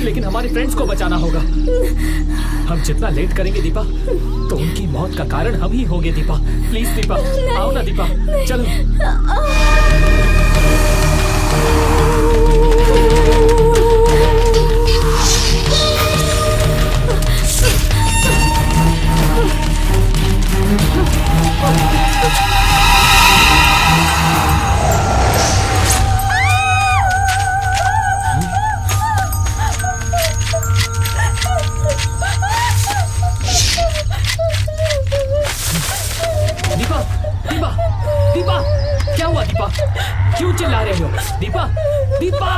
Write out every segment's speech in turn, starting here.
लेकिन हमारे फ्रेंड्स को बचाना होगा। हम जितना लेट करेंगे दीपा, तो उनकी मौत का कारण हम ही होंगे दीपा। प्लीज दीपा, आओ ना दीपा, चलो। दीपा, दीपा, दीपा, क्या हुआ दीपा? क्यों चिल्ला रहे हो? दीपा, दीपा!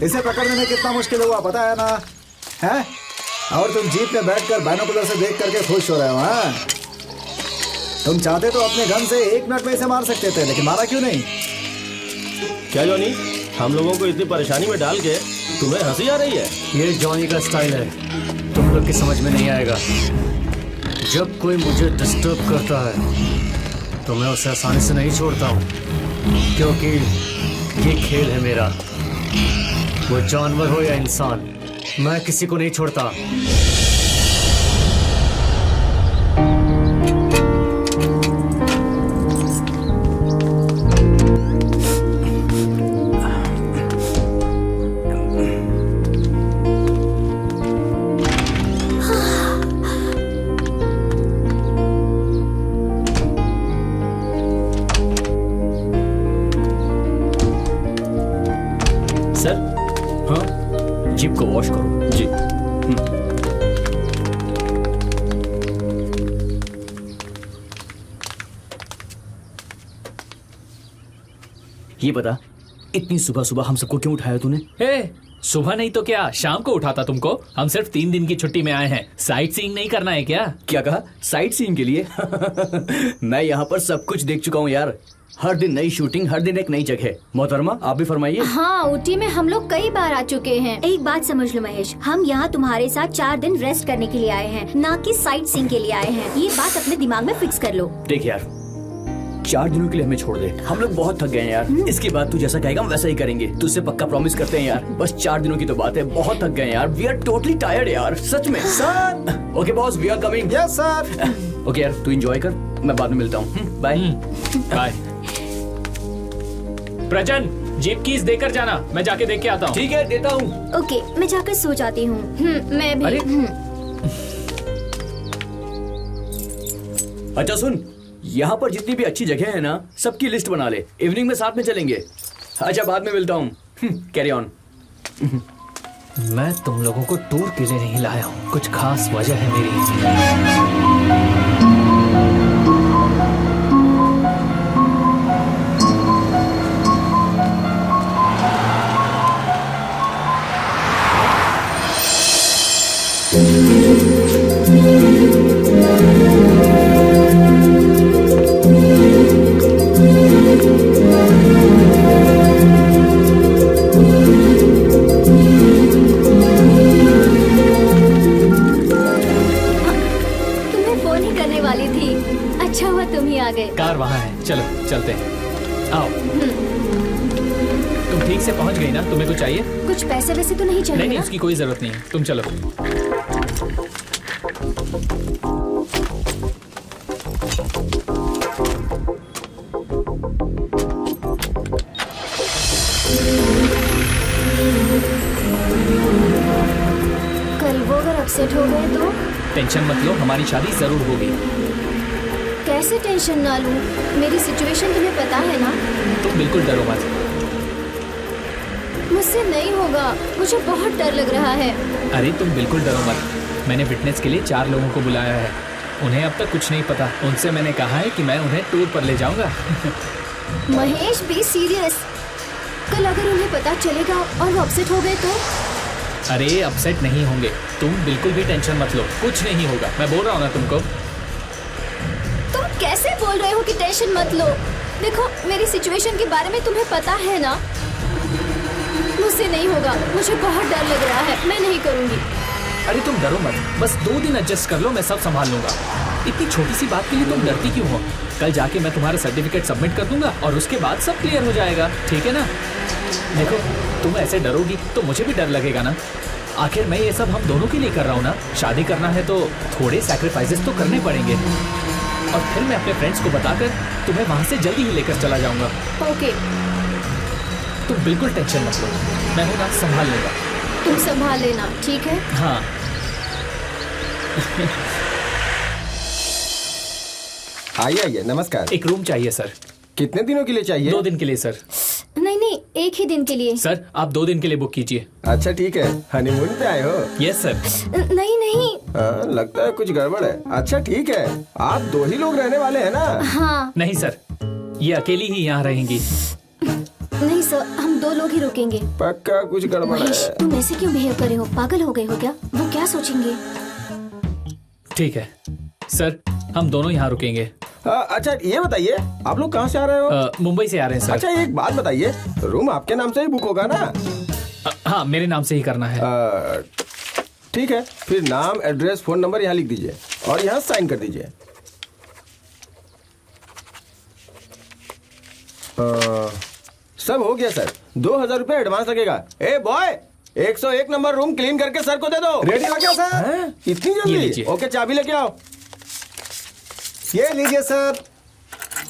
इसे पकड़ने में कितना मुश्किल हुआ पता है ना? हैं? और तुम जीप में बैठकर बाइनोकुलर से देख करके खुश हो रहे हो? हाँ? तुम चाहते तो अपने गन से 1 मिनट में इसे मार सकते थे, लेकिन मारा क्यों नहीं? क्या जॉनी, हम लोगों को इतनी परेशानी में डाल के तुम्हें हंसी आ रही है? ये जॉनी का स्टाइल है, तुम लोग की समझ में नहीं आएगा। जब कोई मुझे डिस्टर्ब करता है तो मैं उसे आसानी से नहीं छोड़ता हूँ, क्योंकि ये खेल है मेरा। वो जानवर हो या इंसान, मैं किसी को नहीं छोड़ता। जीप को वॉश करो। जी। ये बता, इतनी सुबह सुबह हम सबको क्यों उठाया तूने? सुबह नहीं तो क्या शाम को उठाता तुमको? हम सिर्फ 3 दिन की छुट्टी में आए हैं, साइट सीइंग नहीं करना है क्या? क्या कहा? साइट सीइंग के लिए? मैं यहाँ पर सब कुछ देख चुका हूँ यार। हर दिन नई शूटिंग, हर दिन एक नई जगह। मोहतरमा आप भी फरमाइए। हाँ, ऊटी में हम लोग कई बार आ चुके हैं। एक बात समझ लो महेश, हम यहाँ तुम्हारे साथ 4 दिन रेस्ट करने के लिए आए हैं, ना कि साइट सीइंग के लिए आए हैं। ये बात अपने दिमाग में फिक्स कर लो। देख यार, 4 दिनों के लिए हमें छोड़ दे, हम लोग बहुत थक गए हैं यार। इसके बाद तू जैसा कहेगा हम वैसा ही करेंगे। तुझसे पक्का प्रॉमिस करते हैं यार। बस 4 दिनों की तो बात है, बहुत थक गए हैं यार। वी आर टोटली टायर्ड यार, सच में। Sir okay boss, we are coming. Yes sir. Okay यार, तू एंजॉय कर, मैं बाद में मिलता हूँ। Bye bye. प्रजन, जीप कीज देकर जाना, मैं जाके देख के आता हूँ। ठीक है, देता हूँ। ओके, मैं जाकर सो जाती हूँ। मैं भी। अच्छा सुन, यहाँ पर जितनी भी अच्छी जगह है ना, सबकी लिस्ट बना ले। इवनिंग में साथ में चलेंगे। अच्छा बाद में मिलता हूँ। Carry on. मैं तुम लोगों को टूर के लिए नहीं लाया हूँ, कुछ खास वजह है मेरी। कार वहाँ है, चलो चलते हैं। आओ। तुम ठीक से पहुँच गई ना? तुम्हें कुछ चाहिए? कुछ पैसे वैसे तो नहीं चाहिए? नहीं, उसकी कोई जरूरत नहीं है, तुम चलो। कल वो अगर अपसेट हो गए तो? टेंशन मत लो, हमारी शादी जरूर होगी। कैसे टेंशन ना लूं? मेरी सिचुएशन तुम्हें पता है ना? तुम बिल्कुल डरो मत। मुझसे नहीं होगा, मुझे बहुत डर लग रहा है। अरे तुम बिल्कुल डरो मत। मैंने फिटनेस के लिए 4 लोगों को बुलाया है। उन्हें अब तक कुछ नहीं पता। उनसे मैंने कहा है कि मैं उन्हें टूर पर ले जाऊंगा। Mahesh, be serious. कल अगर उन्हें पता चलेगा और वो अपसेट हो गए तो? अरे अपसेट नहीं होंगे, तुम बिल्कुल भी टेंशन मत लो, कुछ नहीं होगा। मैं बोल रहा हूँ ना तुमको। तुम कैसे बोल रहे हो कि टेंशन मत लो? देखो, मेरी सिचुएशन के बारे में तुम्हें पता है ना। मुझसे नहीं होगा, मुझे बहुत डर लग रहा है, मैं नहीं करूँगी। अरे तुम डरो मत, बस 2 दिन एडजस्ट कर लो, मैं सब संभाल लूंगा। इतनी छोटी सी बात के लिए तुम डरती क्यों हो? कल जाके मैं तुम्हारा सर्टिफिकेट सबमिट कर दूंगा और उसके बाद सब क्लियर हो जाएगा, ठीक है ना? देखो, तुम ऐसे डरोगी तो मुझे भी डर लगेगा ना। आखिर मैं ये सब हम दोनों के लिए कर रहा हूँ ना। शादी करना है तो थोड़े सैक्रिफाइसेस तो करने पड़ेंगे। और फिर मैं अपने फ्रेंड्स को बताकर तुम्हें वहाँ से जल्दी ही लेकर चला जाऊंगा। ओके। तुम बिल्कुल टेंशन मत लो, मैं हूँ ना, संभाल लूंगा। तुम संभाल लेना, ठीक है? हाँ। आइए आइए, नमस्कार। एक रूम चाहिए सर। कितने दिनों के लिए चाहिए? 2 दिन के लिए सर। नहीं, एक ही दिन के लिए। सर आप 2 दिन के लिए बुक कीजिए। अच्छा ठीक है, हनीमून पे आए हो? Yes sir. नहीं। लगता है कुछ गड़बड़ है। अच्छा ठीक है, आप 2 ही लोग रहने वाले हैं ना? हाँ। नहीं सर, ये अकेली ही यहाँ रहेंगी। नहीं सर, हम 2 लोग ही रुकेंगे। पक्का कुछ गड़बड़ महेश, है? तुम ऐसे क्यों बिहेव कर रहे हो? पागल हो गए हो क्या? वो क्या सोचेंगे? ठीक है सर, हम दोनों यहाँ रुकेंगे। अच्छा ये बताइए, आप लोग कहाँ से आ रहे हो? मुंबई से आ रहे हैं सर। अच्छा एक बात बताइए, रूम आपके नाम से ही बुक होगा ना? हाँ, मेरे नाम से ही करना है। ठीक है, फिर नाम, एड्रेस, फोन नंबर यहाँ लिख दीजिए और यहाँ साइन कर दीजिए। सब हो गया सर। 2000 रुपये एडवांस लगेगा। A boy, 101 number room clean करके सर को दे दो। रेडी हो गया सर? इतनी जल्दी? ओके, चाबी लेके आओ। ये लीजिए सर।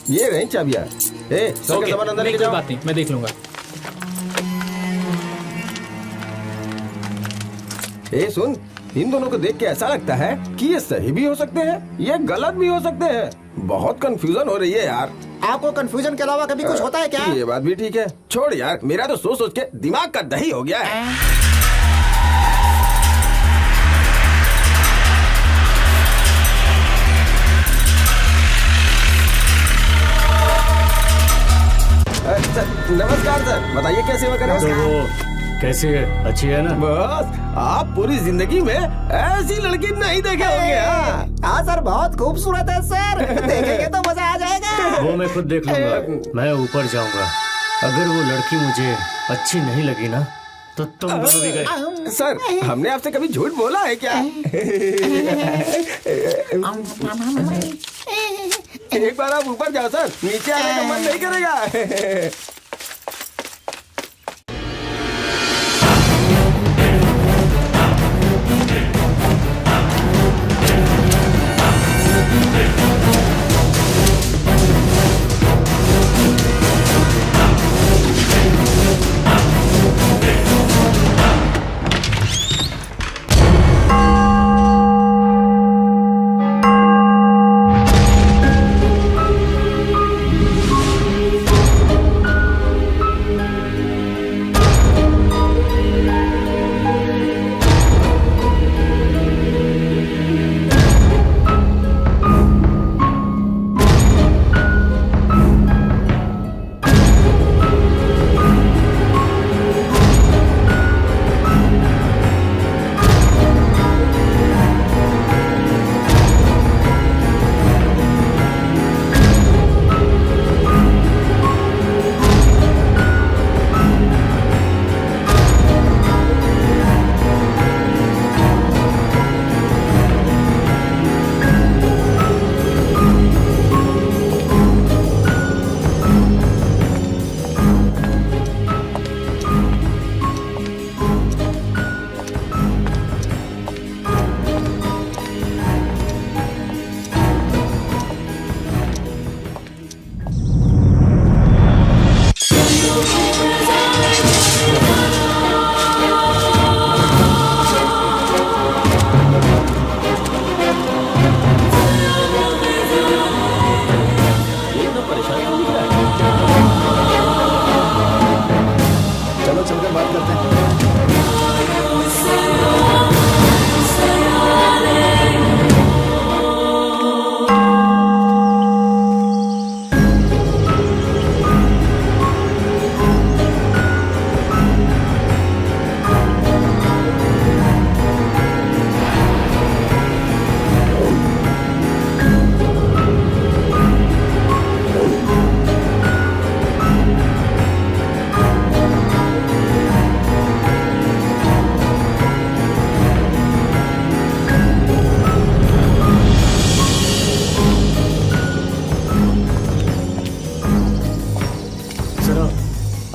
ये रही चाबियाँ। सर का सामान अंदर लेके कोई जाओ। बात नहीं, मैं देख लूंगा। सुन, इन दोनों को देख के ऐसा लगता है कि ये सही भी हो सकते हैं, ये गलत भी हो सकते हैं। बहुत कंफ्यूजन हो रही है यार। आपको कंफ्यूजन के अलावा कभी कुछ होता है क्या? ये बात भी ठीक है। छोड़ यार, मेरा तो सोच सोच के दिमाग का दही हो गया है। नमस्कार सर, बताइए कैसे सेवा करें? तो वो कैसी है? अच्छी है ना? बस, आप पूरी जिंदगी में ऐसी लड़की नहीं देखे होंगे। हाँ सर, बहुत खूबसूरत है सर। देखेंगे तो मजा आ जाएगा। वो मैं खुद देख लूंगा। मैं ऊपर जाऊंगा। अगर वो लड़की मुझे अच्छी नहीं लगी ना तो तुम दोनों भी गए। सर, हमने आपसे कभी झूठ बोला है क्या? एक बार आप ऊपर जाओ सर, नीचे आने का मन नहीं करेगा।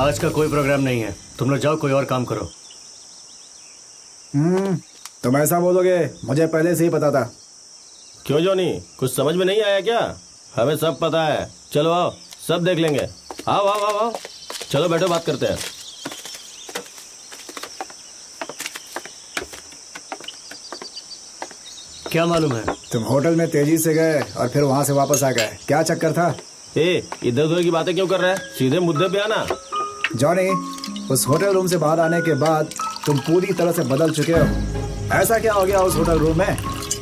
आज का कोई प्रोग्राम नहीं है, तुम लोग जाओ कोई और काम करो। तुम ऐसा बोलोगे मुझे पहले से ही पता था। क्यों जॉनी, कुछ समझ में नहीं आया क्या? हमें सब पता है। चलो आओ, सब देख लेंगे। आओ आओ आओ आओ, चलो बैठो, बात करते हैं। क्या मालूम है? तुम होटल में तेजी से गए और फिर वहाँ से वापस आ गए, क्या चक्कर था? इधर उधर की बातें क्यों कर रहा है? सीधे मुद्दे पे आना। जॉनी, उस होटल रूम से बाहर आने के बाद तुम पूरी तरह से बदल चुके हो। ऐसा क्या हो गया उस होटल रूम में?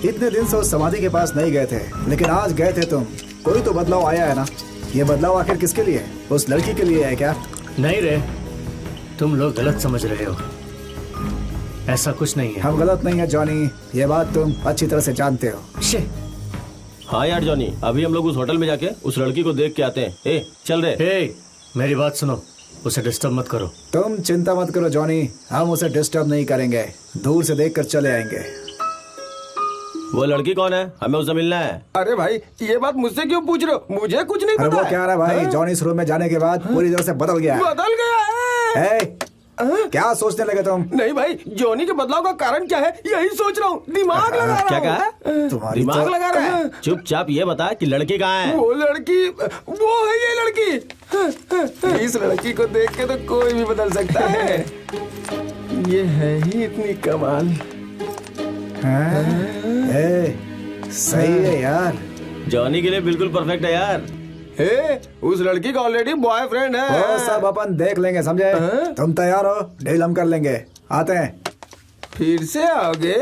इतने दिन से उस समाधि के पास नहीं गए थे, लेकिन आज गए थे तुम। कोई तो बदलाव आया है ना? ये बदलाव आखिर किसके लिए है? उस लड़की के लिए है क्या? नहीं रे, तुम लोग गलत समझ रहे हो। ऐसा कुछ नहीं है। हम गलत नहीं है जॉनी, ये बात तुम अच्छी तरह से जानते हो। शे, हाँ यार जॉनी, अभी हम लोग उस होटल में जाके उस लड़की को देख के आते हैं। चल रहे। मेरी बात सुनो, उसे डिस्टर्ब मत करो। तुम चिंता मत करो जॉनी, हम उसे डिस्टर्ब नहीं करेंगे, दूर से देखकर चले आएंगे। वो लड़की कौन है? हमें उससे मिलना है। अरे भाई, ये बात मुझसे क्यों पूछ रहे हो? मुझे कुछ नहीं अरे पता। वो क्या रहा भाई, जॉनी इस रूम में जाने के बाद पूरी तरह से बदल गया है। बदल गया है? क्या सोचने लगे तुम? नहीं भाई, जॉनी के बदलाव का कारण क्या है, यही सोच रहा हूँ। दिमाग लगा रहा हूँ। क्या कहा? तुम्हारी दिमाग लगा रहा है। चुपचाप ये बता कि लड़की कहाँ है? वो लड़की, वो है ये लड़की। इस लड़की को देख के तो कोई भी बदल सकता है। ये है ही इतनी कमाल। सही है यार, जॉनी के लिए बिल्कुल परफेक्ट है यार। उस लड़की का ऑलरेडी बॉयफ्रेंड है। वो सब अपन देख लेंगे, समझे? तुम तैयार हो? डील हम कर लेंगे, आते हैं। फिर से आओगे?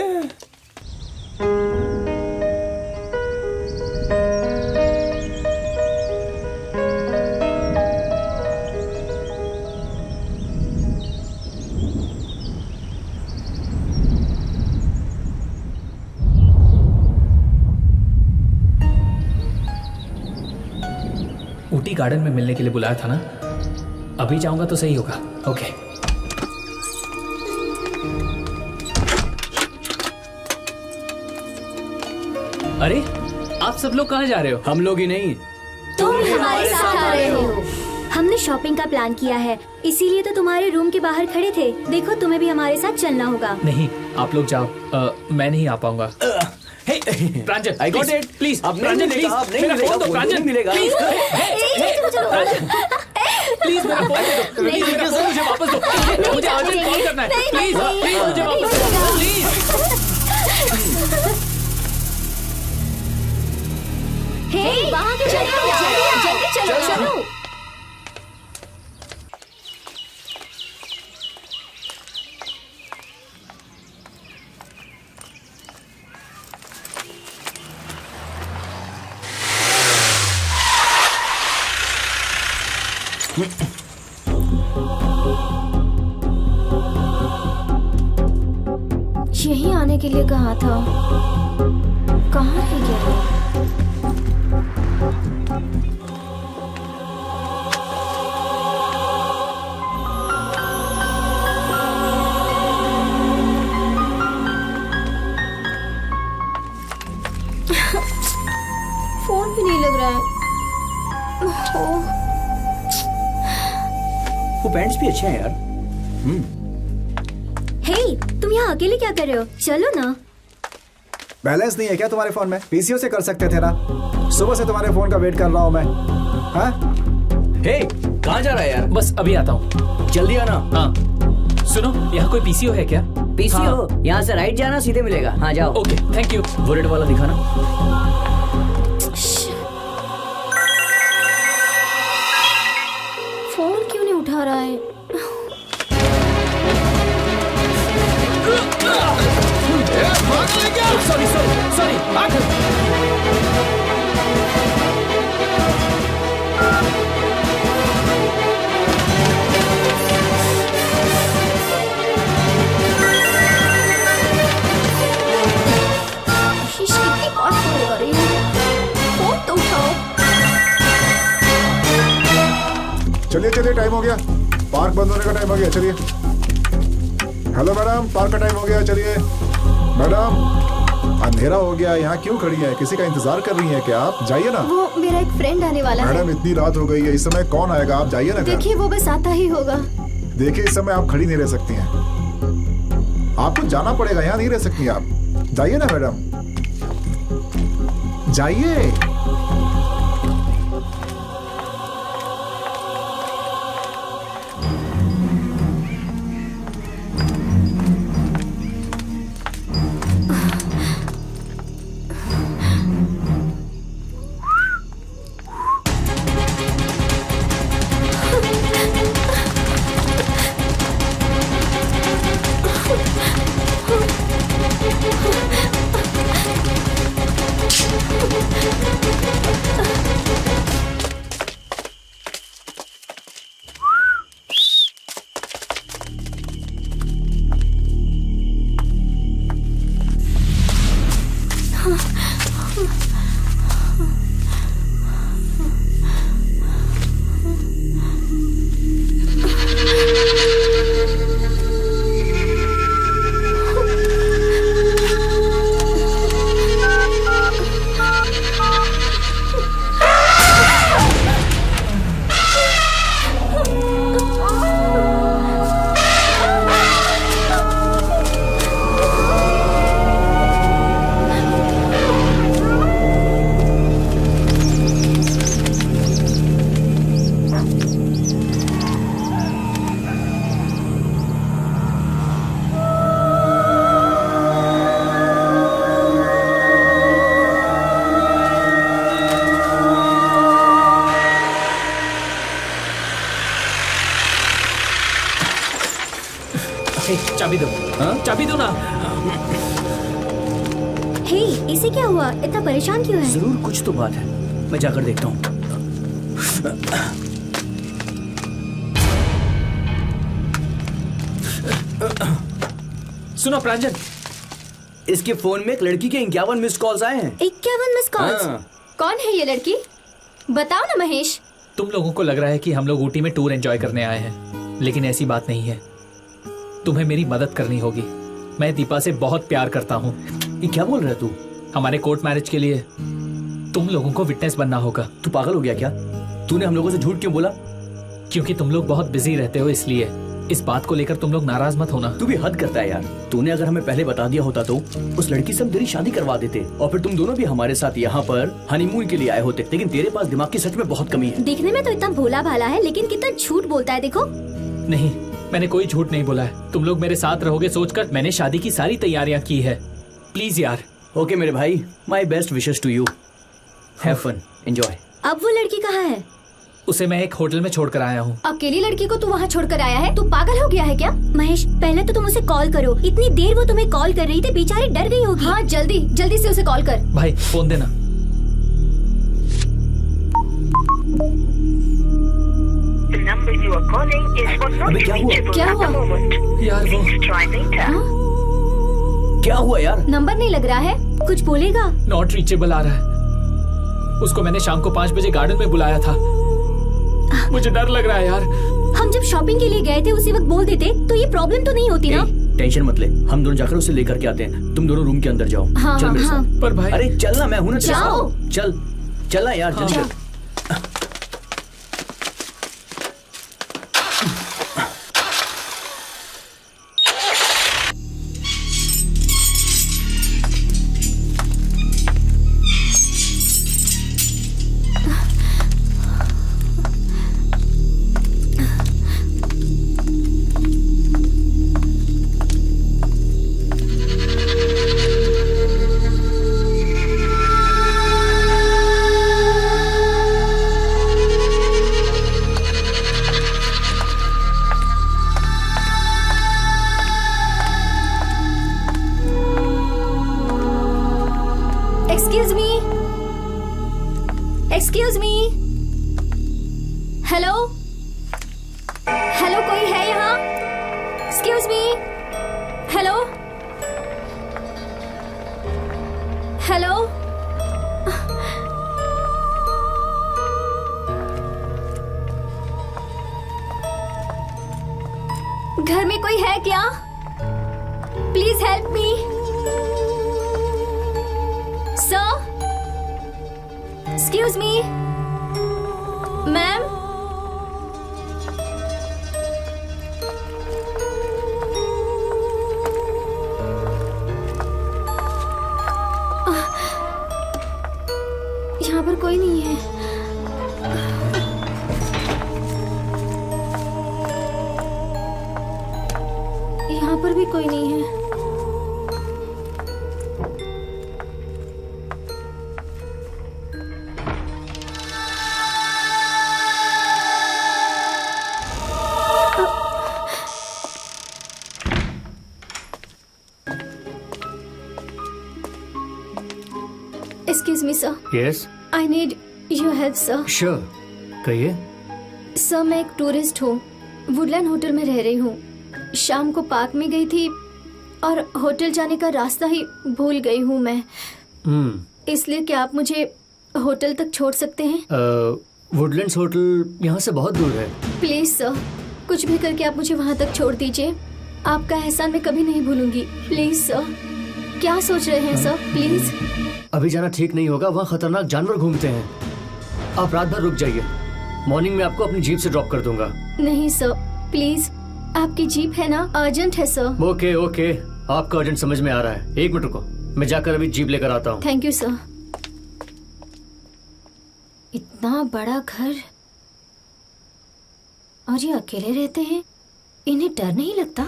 ऊटी गार्डन में मिलने के लिए बुलाया था ना? अभी जाऊंगा तो सही होगा। ओके। अरे आप सब लोग कहाँ जा रहे हो? हम लोग ही नहीं, तुम हमारे साथ आ रहे हो। हमने शॉपिंग का प्लान किया है, इसीलिए तो तुम्हारे रूम के बाहर खड़े थे। देखो, तुम्हें भी हमारे साथ चलना होगा। नहीं, आप लोग जाओ। मैं नहीं आ पाऊंगा। प्रांजल, I got it. प्लीज अब नहीं मिलेगा, अब नहीं मिलेगा, वो नहीं मिलेगा। प्लीज मेरा फोन दे दो। प्लीज मेरा फोन मुझे वापस दो। मुझे अर्जेंट कॉल करना है। प्लीज प्लीज मुझे वापस दो। प्लीज। हे, वहाँ तो चलो, जल्दी चलो, चलो। यहीं आने के लिए कहा था, कहाँ रह गया? फोन भी नहीं लग रहा है। वो पैंट्स भी अच्छे हैं यार। हे, तुम यहाँ अकेले क्या कर रहे हो? चलो ना। बैलेंस नहीं है क्या तुम्हारे फोन में? पीसीओ से कर सकते थे ना। सुबह से तुम्हारे फोन का वेट कर रहा हूँ मैं। हाँ? हे, कहाँ जा रहा है यार? बस अभी आता हूँ। जल्दी आना। हाँ, सुनो, यहाँ कोई पीसीओ है क्या? पीसीओ? हाँ। यहाँ से राइट जाना, सीधे मिलेगा। हाँ जाओ। Okay, thank you. वो रेड वाला दिखाना। फोन क्यों नहीं उठा रहा है? Sorry sorry sorry. कितनी बार फोन लगा रही हूँ, फोन तो उठाओ। चलिए चलिए, टाइम हो गया, पार्क बंद होने का टाइम हो गया, चलिए। हेलो मैडम, पार्क का टाइम हो गया, चलिए। मैडम अंधेरा हो गया, यहाँ क्यों खड़ी है? किसी का इंतजार कर रही हैं क्या आप? जाइए ना। वो मेरा एक फ्रेंड आने वाला है। मैडम इतनी रात हो गई है, इस समय कौन आएगा? आप जाइए ना। देखिए वो बस आता ही होगा। देखिए इस समय आप खड़ी नहीं रह सकती हैं, आपको जाना पड़ेगा, यहाँ नहीं रह सकती आप। जाइए ना मैडम, जाइए। चाबी दो। चाबी दो ना। हे, इसे क्या हुआ? इतना परेशान क्यों है? जरूर कुछ तो बात है, मैं जाकर देखता हूँ। सुनो प्रांजल, इसके फोन में एक लड़की के 51 मिस कॉल्स आए हैं। 51 मिस कॉल्स? कौन है ये लड़की? बताओ ना महेश। तुम लोगों को लग रहा है कि हम लोग ऊटी में टूर एंजॉय करने आए हैं, लेकिन ऐसी बात नहीं है। तुम्हें मेरी मदद करनी होगी। मैं दीपा से बहुत प्यार करता हूँ। ये क्या बोल रहा है तू? हमारे कोर्ट मैरिज के लिए तुम लोगों को विटनेस बनना होगा। तू पागल हो गया क्या? तूने हम लोगों से झूठ क्यों बोला? क्योंकि तुम लोग बहुत बिजी रहते हो, इसलिए। इस बात को लेकर तुम लोग नाराज मत होना। तू भी हद करता है यार। तूने अगर हमें पहले बता दिया होता तो उस लड़की से हम तेरी शादी करवा देते और फिर तुम दोनों भी हमारे साथ यहाँ पर हनीमून के लिए आए होते। लेकिन तेरे पास दिमाग की सच में बहुत कमी है। दिखने में तो इतना भोला भाला है, लेकिन कितना झूठ बोलता है देखो। नहीं, मैंने कोई झूठ नहीं बोला है। तुम लोग मेरे साथ रहोगे सोचकर मैंने शादी की सारी तैयारियां की है। प्लीज यार। ओके मेरे भाई, my best wishes to you. Have fun, enjoy. अब वो लड़की कहाँ है? उसे मैं एक होटल में छोड़कर आया हूँ। अकेली लड़की को तू वहाँ छोड़कर आया है? तू पागल हो गया है क्या? महेश, पहले तो तुम उसे कॉल करो। इतनी देर वो तुम्हें कॉल कर रही थी, बेचारी डर गई होगी। हाँ, जल्दी जल्दी से उसे कॉल कर। भाई फोन देना। अबे क्या हुआ? क्या हुआ? यार वो क्या हुआ यार? नंबर नहीं लग रहा है। कुछ बोलेगा? नॉट रीचेबल आ रहा है। उसको मैंने शाम को 5 बजे गार्डन में बुलाया था। मुझे डर लग रहा है यार। हम जब शॉपिंग के लिए गए थे उसी वक्त बोल देते तो ये प्रॉब्लम तो नहीं होती ना। टेंशन मत ले, हम दोनों जाकर उसे लेकर के आते हैं। तुम दोनों रूम के अंदर जाओ। हाँ, चल मेरे साथ। पर भाई। अरे चलना, मैं हूं ना तेरे जाओ। साथ। चल चलना यार, जल्दी कर। Excuse me. हेलो हेलो, कोई है यहाँ? Excuse me. Hello hello. घर में कोई है क्या? Please help me. Sir, excuse me, ma'am. यहाँ पर कोई नहीं है। यहाँ पर भी कोई नहीं है। Excuse me, sir. Yes I need your help, sir. Sure, कहिए। सर, मैं एक टूरिस्ट हूँ, वुडलैंड होटल में रह रही हूँ। शाम को पार्क में गई थी और होटल जाने का रास्ता ही भूल गई हूँ मैं। इसलिए क्या आप मुझे होटल तक छोड़ सकते हैं? वुडलैंड्स होटल यहाँ से बहुत दूर है। प्लीज सर, कुछ भी करके आप मुझे वहाँ तक छोड़ दीजिए। आपका एहसान मैं कभी नहीं भूलूंगी। Please sir. क्या सोच रहे हैं सर? प्लीज। अभी जाना ठीक नहीं होगा, वहाँ खतरनाक जानवर घूमते हैं। आप रात भर रुक जाइए, मॉर्निंग में आपको अपनी जीप से ड्रॉप कर दूंगा। नहीं सर, प्लीज। आपकी जीप है ना? अर्जेंट है सर। ओके ओके, आपका अर्जेंट समझ में आ रहा है। एक मिनट रुको, मैं जाकर अभी जीप लेकर आता हूँ। Thank you sir. इतना बड़ा घर और ये अकेले रहते हैं, इन्हें डर नहीं लगता?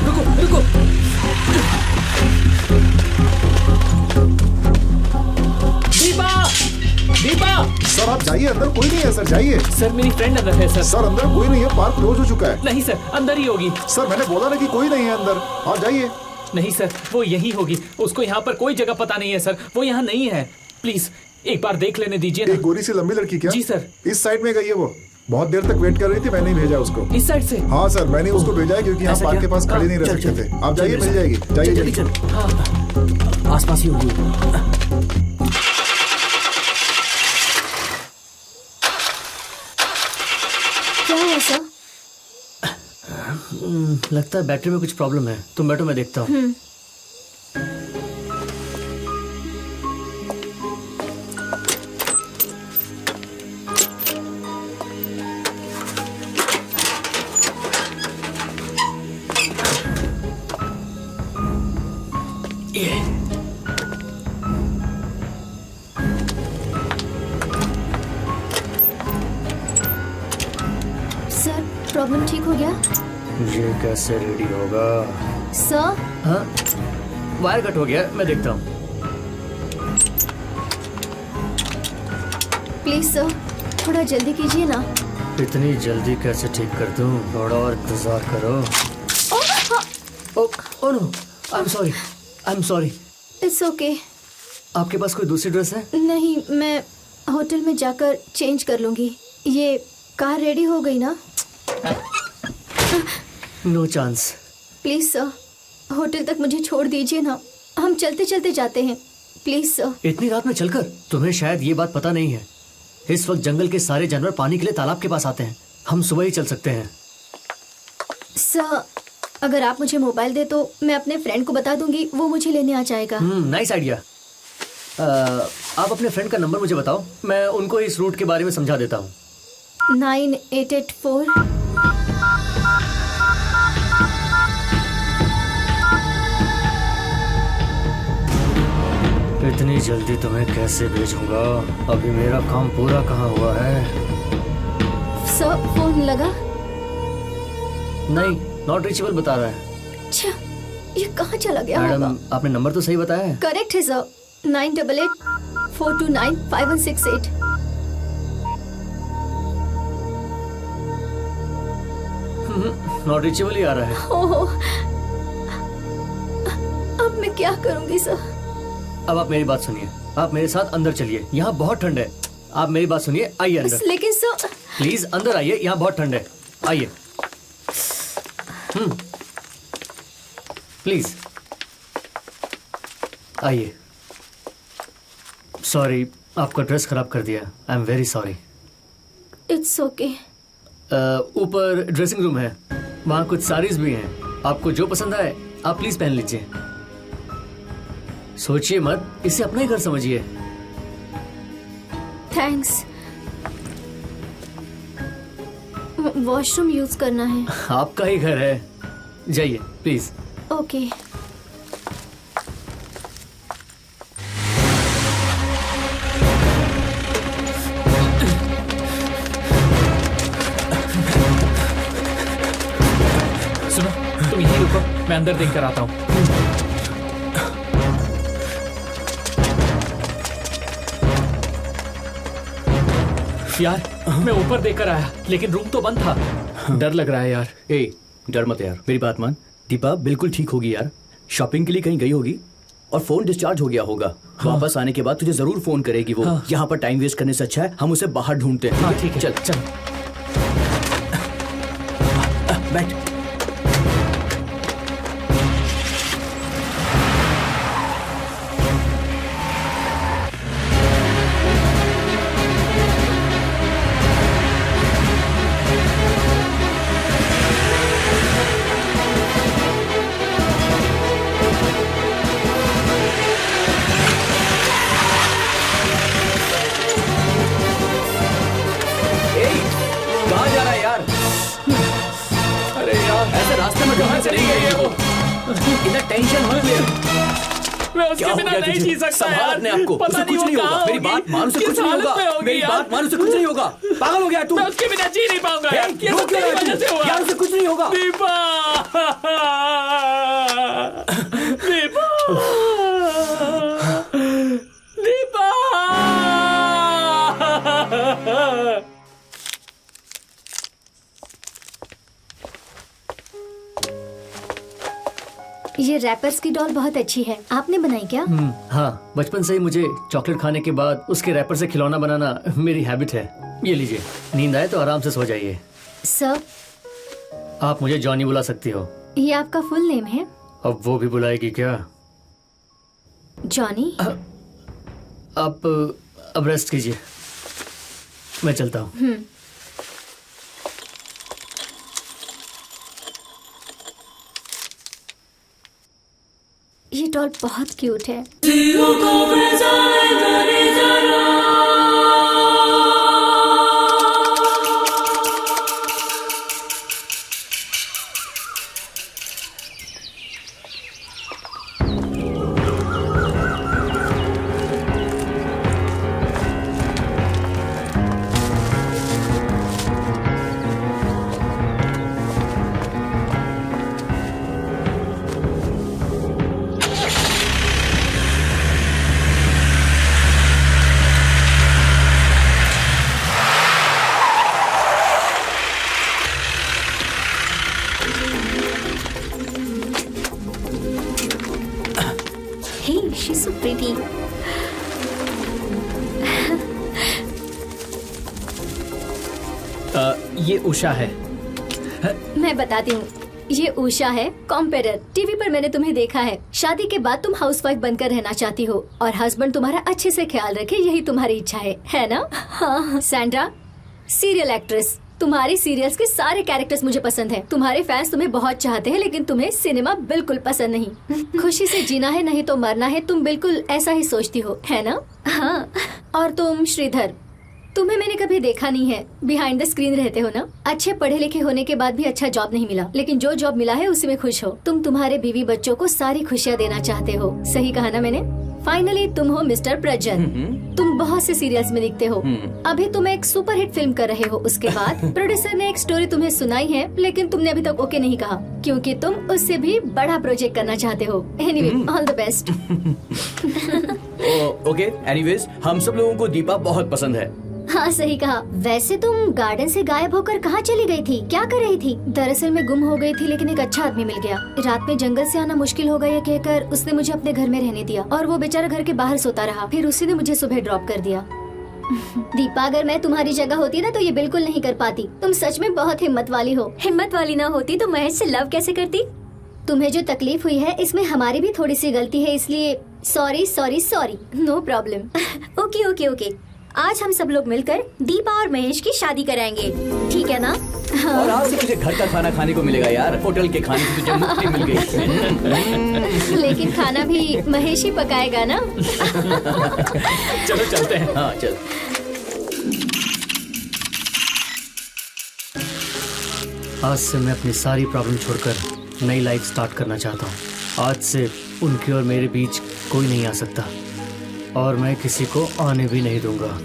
रुको रुको। दीपा, दीपा। सर आप जाइए, अंदर कोई नहीं है सर, जाइए। सर मेरी फ्रेंड अंदर है सर। सर अंदर कोई नहीं है, पार्क क्लोज हो चुका है। नहीं सर, अंदर ही होगी। सर मैंने बोला ना कि कोई नहीं है अंदर, आप जाइए। नहीं सर, वो यही होगी। उसको यहाँ पर कोई जगह पता नहीं है सर, वो यहाँ नहीं है। प्लीज एक बार देख लेने दीजिए ना। एक गोरी सी लंबी लड़की क्या? जी सर। इस साइड में गई है वो, बहुत देर तक वेट कर रही थी, मैंने ही भेजा उसको। इस साइड से? हाँ सर, मैंने उसको भेजा है क्योंकि यहाँ पार्क के पास खड़े नहीं रह सकते थे। आप जाइए, मिल जाएगी। जाइए जल्दी। आसपास ही होगी। क्या है सर? लगता है बैटरी में कुछ प्रॉब्लम है। तुम बैठो, मैं देखता हूँ। सर, प्रॉब्लम ठीक हो गया? ये कैसे रेडी होगा? सर? हाँ, वायर कट हो गया, मैं देखता हूँ। प्लीज सर, थोड़ा जल्दी कीजिए ना। इतनी जल्दी कैसे ठीक कर दूँ? थोड़ा और इंतजार करो। Oh no, I am sorry. It's okay. आपके पास कोई दूसरी ड्रेस है? नहीं, मैं होटल में जाकर चेंज कर लूंगी। ये कार रेडी हो गई ना? No chance. Please sir, hotel तक मुझे छोड़ दीजिए ना, हम चलते चलते जाते हैं। Please sir. इतनी रात में चलकर? तुम्हें शायद ये बात पता नहीं है, इस वक्त जंगल के सारे जानवर पानी के लिए तालाब के पास आते हैं। हम सुबह ही चल सकते हैं। सर, अगर आप मुझे मोबाइल दे तो मैं अपने फ्रेंड को बता दूंगी, वो मुझे लेने आ जाएगा। Nice idea. आप अपने फ्रेंड का नंबर मुझे बताओ, मैं उनको इस रूट के बारे में समझा देता हूँ। 9884। इतनी जल्दी तुम्हें कैसे भेजूंगा? अभी मेरा काम पूरा कहाँ हुआ है? सर, फोन लगा? नहीं, नॉट रीचेबल बता रहा है। अच्छा, ये कहाँ चला गया होगा? मैडम, आपने नंबर तो सही बताया है। करेक्ट है सर, 9884295168। नॉट रीचेबल ही आ रहा है। ओह, अब मैं क्या करूंगी सर? अब आप मेरी बात सुनिए, आप मेरे साथ अंदर चलिए, यहाँ बहुत ठंड है। आप मेरी बात सुनिए, आइए अंदर। लेकिन सर। प्लीज अंदर आइए, यहाँ बहुत ठंड है। आइए। प्लीज आइए। सॉरी, आपका ड्रेस खराब कर दिया। I am very sorry. It's okay. ऊपर ड्रेसिंग रूम है, वहाँ कुछ साड़ीज भी हैं। आपको जो पसंद आए आप प्लीज पहन लीजिए। सोचिए मत, इसे अपना ही घर समझिए। थैंक्स। वॉशरूम यूज करना है। आपका ही घर है, जाइए प्लीज। ओके। सुनो, तुम यहीं रुको, मैं अंदर देख कर आता हूँ। यार, मैं ऊपर देखकर आया, लेकिन रूम तो बंद था। डर लग रहा है यार। ए, डर मत यार, मेरी बात मान। दीपा बिल्कुल ठीक होगी यार, शॉपिंग के लिए कहीं गई होगी और फोन डिस्चार्ज हो गया होगा। वापस आने के बाद तुझे जरूर फोन करेगी वो। यहाँ पर टाइम वेस्ट करने से अच्छा है हम उसे बाहर ढूंढते हैं। हाँ ठीक है, चल चल। बैठ। कहाँ जा रहा है यार? अरे यार, ऐसे रास्ते में कहाँ चली गई है वो? इतना टेंशन मत ले। मैं उसके बिना नहीं जी सकता संभाल यार। अपने आप को, पता उसे नहीं कुछ नहीं वो होगा। कहाँ मेरी होगी, बात मान, उसे किस कुछ नहीं हालत में होगा। होगी मेरी यार। बात मान, उसे कुछ नहीं होगा। पागल हो गया है तू? मैं उसके बिना जी नहीं पाऊंगा यार। ये रो सब क्यों तेरी रहा है वजह से तू? हुआ। यार उसे कुछ नहीं होगा। दीपा, दीपा, दीपा। ये रैपर्स की डॉल बहुत अच्छी है, आपने बनाई क्या? हाँ, बचपन से ही मुझे चॉकलेट खाने के बाद उसके रैपर से खिलौना बनाना मेरी हैबिट है। ये लीजिए, नींद आए तो आराम से सो जाइए। सर, आप मुझे जॉनी बुला सकती हो। ये आपका फुल नेम है? अब वो भी बुलाएगी क्या? जॉनी? आप अब रेस्ट कीजिए, मैं चलता हूँ। ये डॉल बहुत क्यूट है। Hey, she's so pretty. ये उषा है। मैं बताती हूँ, ये उषा है, कॉम्पेरर। टीवी पर मैंने तुम्हें देखा है। शादी के बाद तुम हाउसवाइफ बनकर रहना चाहती हो और हस्बैंड तुम्हारा अच्छे से ख्याल रखे, यही तुम्हारी इच्छा है ना? हाँ। Sandra, serial actress. तुम्हारी सीरियल्स के सारे कैरेक्टर्स मुझे पसंद हैं। तुम्हारे फैंस तुम्हें बहुत चाहते हैं, लेकिन तुम्हें सिनेमा बिल्कुल पसंद नहीं। खुशी से जीना है, नहीं तो मरना है। तुम बिल्कुल ऐसा ही सोचती हो, है ना? हाँ। और तुम श्रीधर, तुम्हें मैंने कभी देखा नहीं है, बिहाइंड द स्क्रीन रहते हो ना? अच्छे पढ़े लिखे होने के बाद भी अच्छा जॉब नहीं मिला, लेकिन जो जॉब मिला है उसी में खुश हो। तुम तुम्हारे बीवी बच्चों को सारी खुशियाँ देना चाहते हो। सही कहा ना मैंने? फाइनली तुम हो मिस्टर प्रजन। तुम बहुत से सीरियल्स में दिखते हो। अभी तुम एक सुपरहिट फिल्म कर रहे हो। उसके बाद प्रोड्यूसर ने एक स्टोरी तुम्हें सुनाई है, लेकिन तुमने अभी तक ओके नहीं कहा, क्योंकि तुम उससे भी बड़ा प्रोजेक्ट करना चाहते हो। Anyway, all the best. Okay, anyways, हम सब लोगों को दीपा बहुत पसंद है। हाँ, सही कहा। वैसे तुम गार्डन से गायब होकर कहाँ चली गई थी? क्या कर रही थी? दरअसल मैं गुम हो गई थी, लेकिन एक अच्छा आदमी मिल गया। रात में जंगल से आना मुश्किल होगा ये कहकर उसने मुझे अपने घर में रहने दिया, और वो बेचारा घर के बाहर सोता रहा। फिर उसी ने मुझे सुबह ड्रॉप कर दिया। दीपा, अगर मैं तुम्हारी जगह होती ना तो ये बिल्कुल नहीं कर पाती। तुम सच में बहुत हिम्मत वाली हो। हिम्मत वाली ना होती तो महेश से लव कैसे करती? तुम्हें जो तकलीफ हुई है इसमें हमारी भी थोड़ी सी गलती है, इसलिए sorry sorry sorry. No problem. Okay okay okay, आज हम सब लोग मिलकर दीपा और महेश की शादी कराएंगे, ठीक है ना? और आज से तुझे घर का खाना खाने को मिलेगा यार, होटल के खाने से तुझे मुक्ति मिल गई। लेकिन खाना भी महेश ही पकाएगा ना। चलो चलते हैं। हाँ चल। आज से मैं अपनी सारी प्रॉब्लम छोड़कर नई लाइफ स्टार्ट करना चाहता हूँ। आज से उनके और मेरे बीच कोई नहीं आ सकता और मैं किसी को आने भी नहीं दूंगा।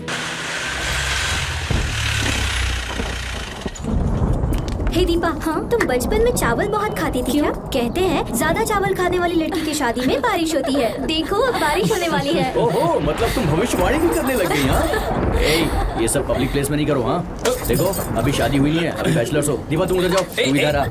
हे दीपा, हाँ तुम बचपन में चावल बहुत खाती थी क्या? कहते हैं ज्यादा चावल खाने वाली लड़की की शादी में बारिश होती है। देखो अब बारिश होने वाली है। ओहो, मतलब तुम भविष्यवाणी भी करने लग गई हाँ? ये सब पब्लिक प्लेस में नहीं करो हाँ। देखो अभी शादी हुई नहीं है, अभी बैचलर्स हो। दीपा तुम उधर जाओ, तुम इधर आ।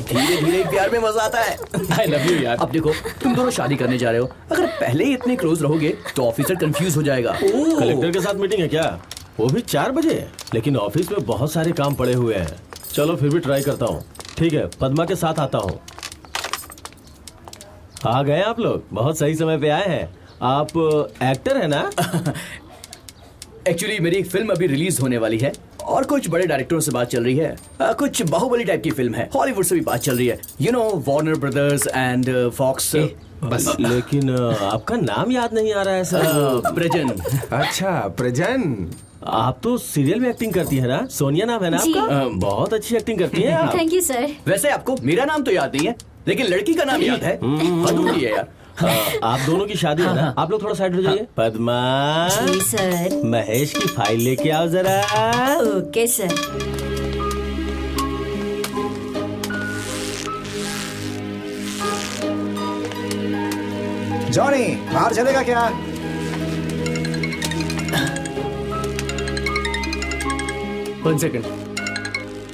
धीरे धीरे प्यार में मजा आता है। आई लव यू यार। अब देखो तुम दोनों शादी करने जा रहे हो, अगर पहले ही इतने क्लोज रहोगे तो ऑफिसर कंफ्यूज हो जाएगा। कलेक्टर के साथ मीटिंग है क्या? वो भी 4 बजे? लेकिन ऑफिस में बहुत सारे काम पड़े हुए हैं। चलो फिर भी ट्राई करता हूँ। ठीक है, पद्मा के साथ आता हूँ। आ गए आप लोग, बहुत सही समय पे आए हैं। आप एक्टर है ना? एक्चुअली मेरी एक फिल्म अभी रिलीज होने वाली है और कुछ बड़े डायरेक्टरों से बात चल रही है। कुछ बाहुबली टाइप की फिल्म है, हॉलीवुड से भी बात चल रही है। You know Warner Brothers and Fox. बस लेकिन आपका नाम याद नहीं आ रहा है सर। प्रजन। अच्छा प्रजन, आप तो सीरियल में एक्टिंग करती है ना? सोनिया नाम है ना जी। आपका? बहुत अच्छी एक्टिंग करती है आप। Thank you sir. वैसे आपको मेरा नाम तो याद नहीं है, लेकिन लड़की का नाम याद है। हद होती है यार। आप दोनों की शादी है ना? आप लोग थोड़ा साइड हो जाइए। पद्मा, जी सर। महेश की फाइल लेके आओ जरा। Okay sir. जॉनी बाहर चलेगा क्या? One second.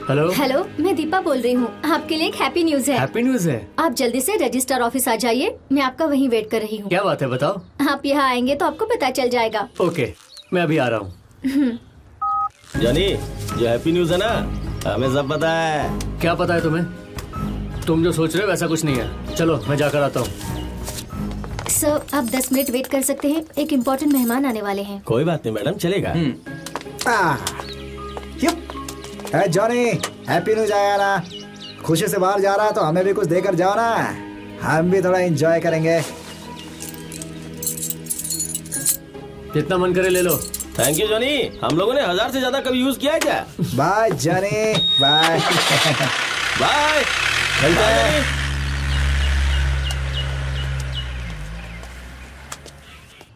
हेलो, हेलो, मैं दीपा बोल रही हूँ। आपके लिए एक हैप्पी न्यूज है। हैप्पी न्यूज है? आप जल्दी से रजिस्टर ऑफिस आ जाइए, मैं आपका वहीं वेट कर रही हूँ। क्या बात है, बताओ। आप यहाँ आएंगे तो आपको पता चल जाएगा। ओके, मैं अभी आ रहा हूँ। जानी, जो हैप्पी न्यूज है ना, हमें सब पता है। क्या पता है तुम्हें? तुम जो सोच रहे हो वैसा कुछ नहीं है। चलो मैं जाकर आता हूँ। सर आप 10 मिनट वेट कर सकते हैं, एक इम्पोर्टेंट मेहमान आने वाले हैं। कोई बात नहीं मैडम, चलेगा। जॉनी हैप्पी न्यूज आया ना? खुशी से बाहर जा रहा है तो हमें भी कुछ देकर जाओ ना, हम भी थोड़ा एंजॉय करेंगे। जितना मन करे ले लो। थैंक यू जॉनी, हम लोगों ने 1000 से ज्यादा कभी यूज किया है क्या? By Johnny, bye. बाय, चलते हैं।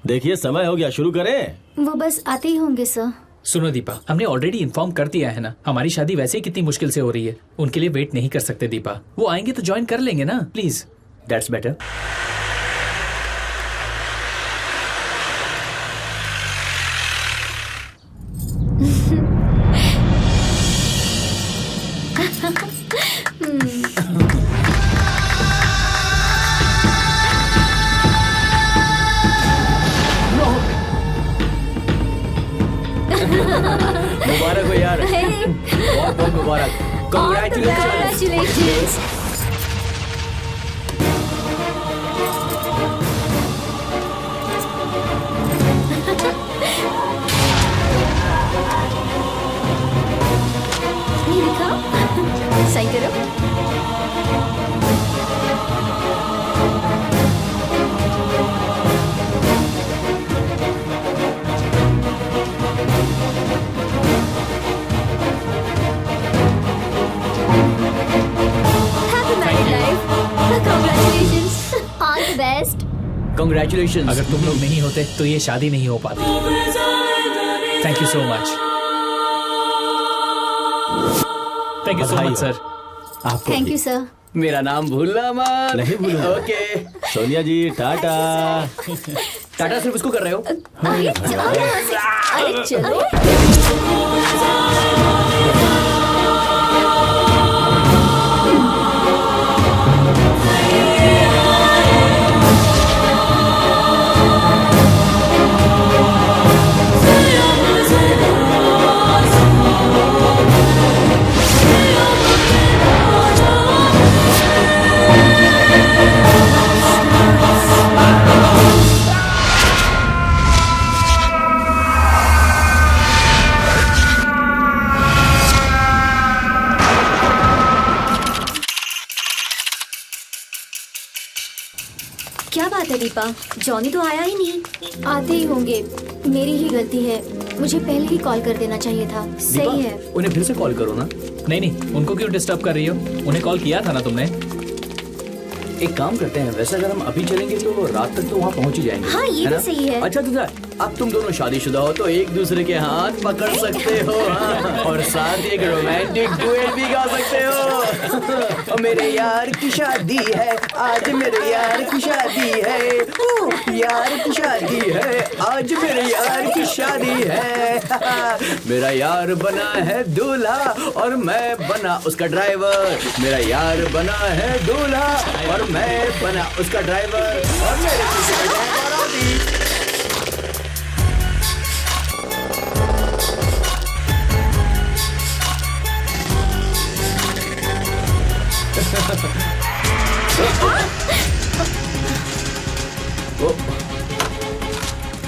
देखिए समय हो गया, शुरू करें? वो बस आते ही होंगे सर। सुनो दीपा, हमने ऑलरेडी इन्फॉर्म कर दिया है ना, हमारी शादी वैसे ही कितनी मुश्किल से हो रही है। उनके लिए वेट नहीं कर सकते दीपा, वो आएंगे तो ज्वाइन कर लेंगे ना, प्लीज। That's better. मुबारक हो यार, बहुत बहुत मुबारक। Congratulations. ये दिखाओ, सही करो। Congratulations. अगर तुम लोग नहीं होते तो ये शादी नहीं हो पाती। Thank you so much. Thank you so much sir. आपको थैंक भी। You sir. मेरा नाम भूलना मत। नहीं भूलूंगा। ओके। सोनिया जी टाटा। टाटा सिर्फ उसको कर रहे हो? अरे चलो यहाँ से। अरे चलो। क्या बात है दीपा, जॉनी तो आया ही नहीं। आते ही होंगे, मेरी ही गलती है, मुझे पहले ही कॉल कर देना चाहिए था। सही है, उन्हें फिर से कॉल करो ना। नहीं, उनको क्यों डिस्टर्ब कर रही हो? उन्हें कॉल किया था ना तुमने। एक काम करते हैं, वैसे अगर हम अभी चलेंगे तो रात तक तो वहाँ पहुँच ही जाएंगे। हाँ, ये भी सही है। अच्छा तुझे, अब तुम दोनों शादीशुदा हो तो एक दूसरे के हाथ पकड़ सकते हो, हाँ? और साथ ही एक रोमांटिक डुएट भी गा सकते हो। और मेरे यार की शादी है आज, मेरे यार की शादी है, यार की शादी है आज, मेरे यार की शादी है। मेरा यार बना है दूल्हा और मैं बना उसका ड्राइवर। मेरा यार बना है दूल्हा और मैं बना उसका ड्राइवर, और मेरे पीछे बाराती।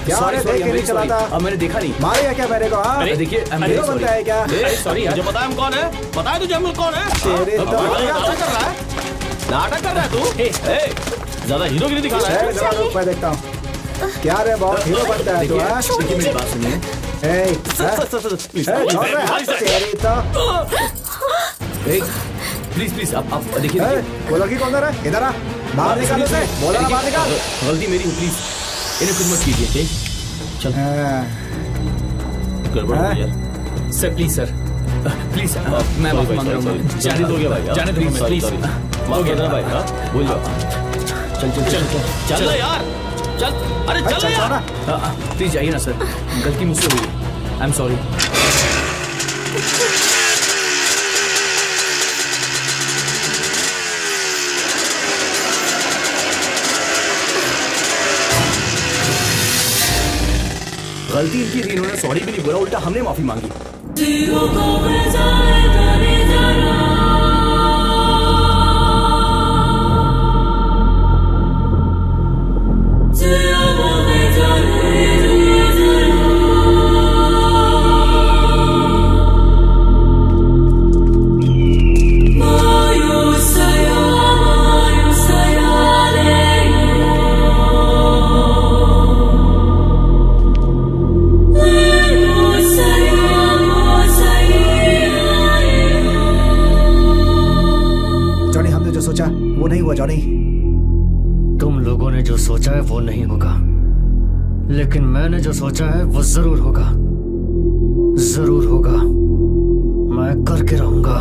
क्या देख के नहीं चला था? अब मैंने देखा नहीं। मारेगा क्या मेरे को? हाँ देखिए, हीरो बनता है क्या? सॉरी यार, मुझे पता है हम कौन है, पता है तुझे हम लोग कौन है? तेरे तो नाटक कर रहा है, नाटक कर रहा है तू। ज्यादा हीरोगिरी दिखा रहा है। जरा रुक, मैं देखता हूँ। क्या रे बहुत हीरो बनता है तू? हाँ? देखिए मेरी बात सुनिए। प्लीज प्लीज आप देखिए। वो लड़की कौन है? इधर आ, बाहर निकाल उसे। बोला ना बाहर निकाल। गलती मेरी है, प्लीज इन्हें कुछ मत कीजिए। चल गड़बड़ हो गई यार। सर प्लीज सर, प्लीज मैं माफी मांग रहा हूँ। जाने दो भाई, जाने दो हमें, प्लीज। माफ कर देना भाई। भूल जाओ। चल चल चल चल चल यार, चल। अरे चल यार। प्लीज जाइए ना सर, गलती मुझसे हुई, आई एम सॉरी। गलती इनकी थी, इन्होंने सॉरी भी नहीं बोला, उल्टा हमने माफी मांगी। वो नहीं हुआ जॉनी। तुम लोगों ने जो सोचा है वो नहीं होगा, लेकिन मैंने जो सोचा है वो जरूर होगा, जरूर होगा। मैं करके रहूंगा।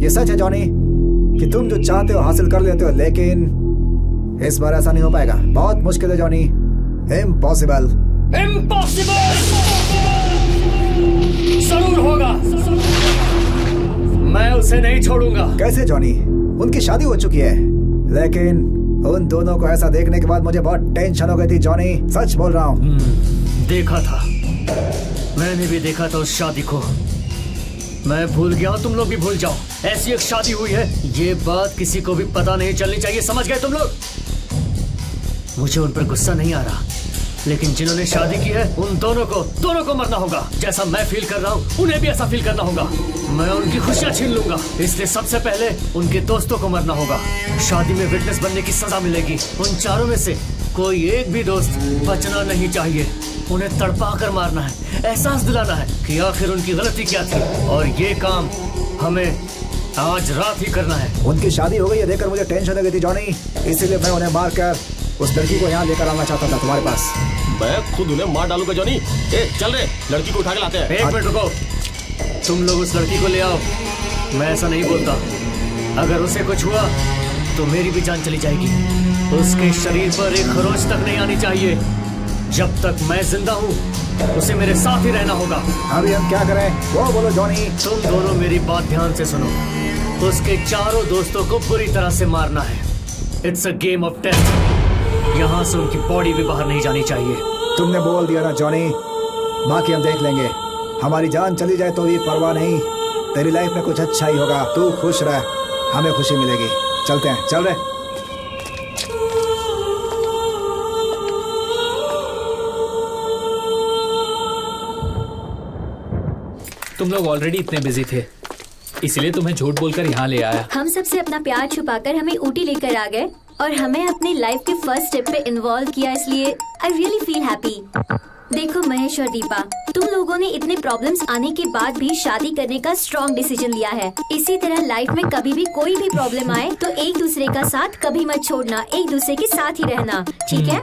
ये सच है जॉनी कि तुम जो चाहते हो हासिल कर लेते हो, लेकिन इस बार ऐसा नहीं हो पाएगा। बहुत मुश्किल है जॉनी, इम्पॉसिबल। इम्पॉसिबल जरूर होगा। मैं उसे नहीं छोड़ूंगा। कैसे जॉनी? उनकी शादी हो चुकी है, लेकिन उन दोनों को ऐसा देखने के बाद मुझे बहुत टेंशन हो गई थी जॉनी, सच बोल रहा हूँ। देखा था, मैंने भी देखा था उस शादी को। मैं भूल गया हूँ, तुम लोग भी भूल जाओ। ऐसी एक शादी हुई है, ये बात किसी को भी पता नहीं चलनी चाहिए, समझ गए तुम लोग? मुझे उन पर गुस्सा नहीं आ रहा, लेकिन जिन्होंने शादी की है उन दोनों को मरना होगा। जैसा मैं फील कर रहा हूँ उन्हें भी ऐसा फील करना होगा। मैं उनकी खुशियाँ छीन लूंगा, इसलिए सबसे पहले उनके दोस्तों को मरना होगा। शादी में विटनेस बनने की सजा मिलेगी। उन चारों में से कोई एक भी दोस्त बचना नहीं चाहिए। उन्हें तड़पा कर मारना है, एहसास दिलाना है कि आखिर उनकी गलती क्या थी, और ये काम हमें आज रात ही करना है। उनकी शादी हो गई है देखकर मुझे टेंशन हो गई थी जॉनी, इसीलिए मैं उन्हें मार कर उस लड़की को यहाँ लेकर आना चाहता था तुम्हारे पास। मैं खुद उन्हें मार डालूंगा जॉनी। चल रे, लड़की को उठा के लाते हैं। एक मिनट रुको, तुम लोग उस लड़की को ले आओ। मैं ऐसा नहीं बोलता, अगर उसे कुछ हुआ तो मेरी भी जान चली जाएगी। उसके शरीर पर एक खरोच तक नहीं आनी चाहिए। जब तक मैं जिंदा हूँ उसे मेरे साथ ही रहना होगा। अभी हम क्या करें वो बोलो जॉनी। तुम दोनों मेरी बात ध्यान से सुनो। उसके चारों दोस्तों को बुरी तरह से मारना है। It's a game of death. यहाँ से उनकी बॉडी भी बाहर नहीं जानी चाहिए। तुमने बोल दिया ना जॉनी, बाकी हम देख लेंगे। हमारी जान चली जाए तो भी परवाह नहीं, तेरी लाइफ में कुछ अच्छा ही होगा। तू खुश रह, हमें खुशी मिलेगी। चलते हैं, चल रहे। तुम लोग ऑलरेडी इतने बिजी थे, इसलिए तुम्हें झूठ बोलकर यहाँ ले आया। हम सबसे अपना प्यार छुपाकर हमें ऊटी लेकर आ गए और हमें अपनी लाइफ के फर्स्ट स्टेप पे इन्वॉल्व किया, इसलिए आई रियली फील हैप्पी। देखो महेश और दीपा, तुम लोगों ने इतने प्रॉब्लम्स आने के बाद भी शादी करने का स्ट्रॉन्ग डिसीजन लिया है। इसी तरह लाइफ में कभी भी कोई भी प्रॉब्लम आए तो एक दूसरे का साथ कभी मत छोड़ना, एक दूसरे के साथ ही रहना, ठीक है?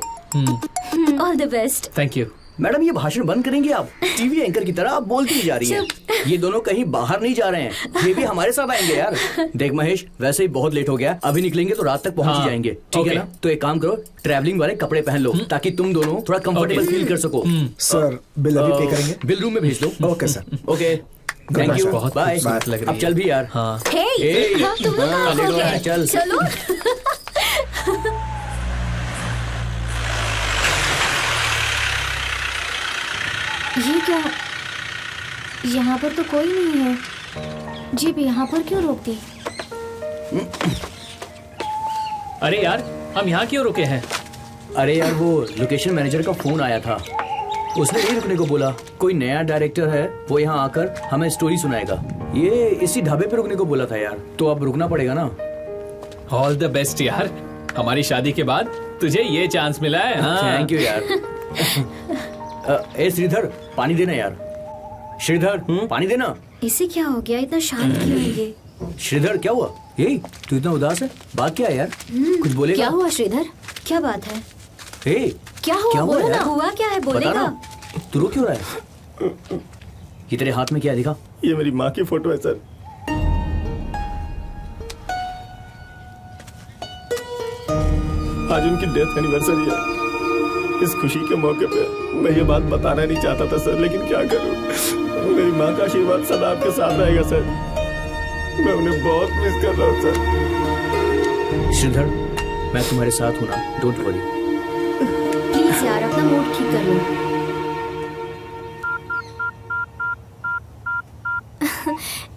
All the best. Thank you. Madam ये भाषण बंद करेंगे आप? टीवी एंकर की तरह आप बोलती ही जा रही हैं। ये दोनों कहीं बाहर नहीं जा रहे हैं, ये भी हमारे साथ आएंगे यार। देख महेश, वैसे ही बहुत लेट हो गया, अभी निकलेंगे तो रात तक पहुंच जाएंगे, ठीक है ना? तो एक काम करो, ट्रैवलिंग वाले कपड़े पहन लो ताकि तुम दोनों थोड़ा कंफर्टेबल फील कर सको। सर बिल अभी पे करेंगे? बिल रूम में भेज दो। Okay sir. Okay thank you, बहुत बाय। खूबसूरत लग रही अब चल भी यार। हाँ। हे, हाँ, तुम लोग कहाँ हो गए? चल चलो। ये क्या? यहाँ पर तो कोई नहीं है। जीप यहाँ पर क्यों रोक दी? अरे यार, हम यहाँ क्यों रुके हैं? अरे यार, वो लोकेशन मैनेजर का फोन आया था, उसने यही रुकने को बोला। कोई नया डायरेक्टर है, वो यहाँ आकर हमें स्टोरी सुनाएगा। ये इसी ढाबे पे रुकने को बोला था यार, तो अब रुकना पड़ेगा ना। ऑल द बेस्ट यार, हमारी शादी के बाद तुझे ये चांस मिला है। थैंक यू यार। ए श्रीधर, पानी देना यार। श्रीधर, पानी देना। इसे क्या हो गया? इतना शांत क्यों है ये? श्रीधर क्या हुआ? यही तू इतना उदास है, बात क्या है यार? कुछ बोलेगा? क्या हुआ श्रीधर? क्या बात है? हे, क्या हुआ? बोलो ना, हुआ क्या है? बोलेगा। तू रो क्यों रहा है? ये तेरे हाथ में क्या है दिखा? ये मेरी माँ की फोटो है सर। आज उनकी डेथ एनिवर्सरी है। इस खुशी के मौके पे मैं ये बात बताना नहीं चाहता था सर, लेकिन क्या करूं? मेरी माँ का आशीर्वाद सदा आपके साथ रहेगा सर। मैं उन्हें बहुत मिस कर रहा हूँ सर। श्रीधर, मैं तुम्हारे साथ हूँ ना, डोंट वरी। प्लीज यार, अपना मूड ठीक कर लो।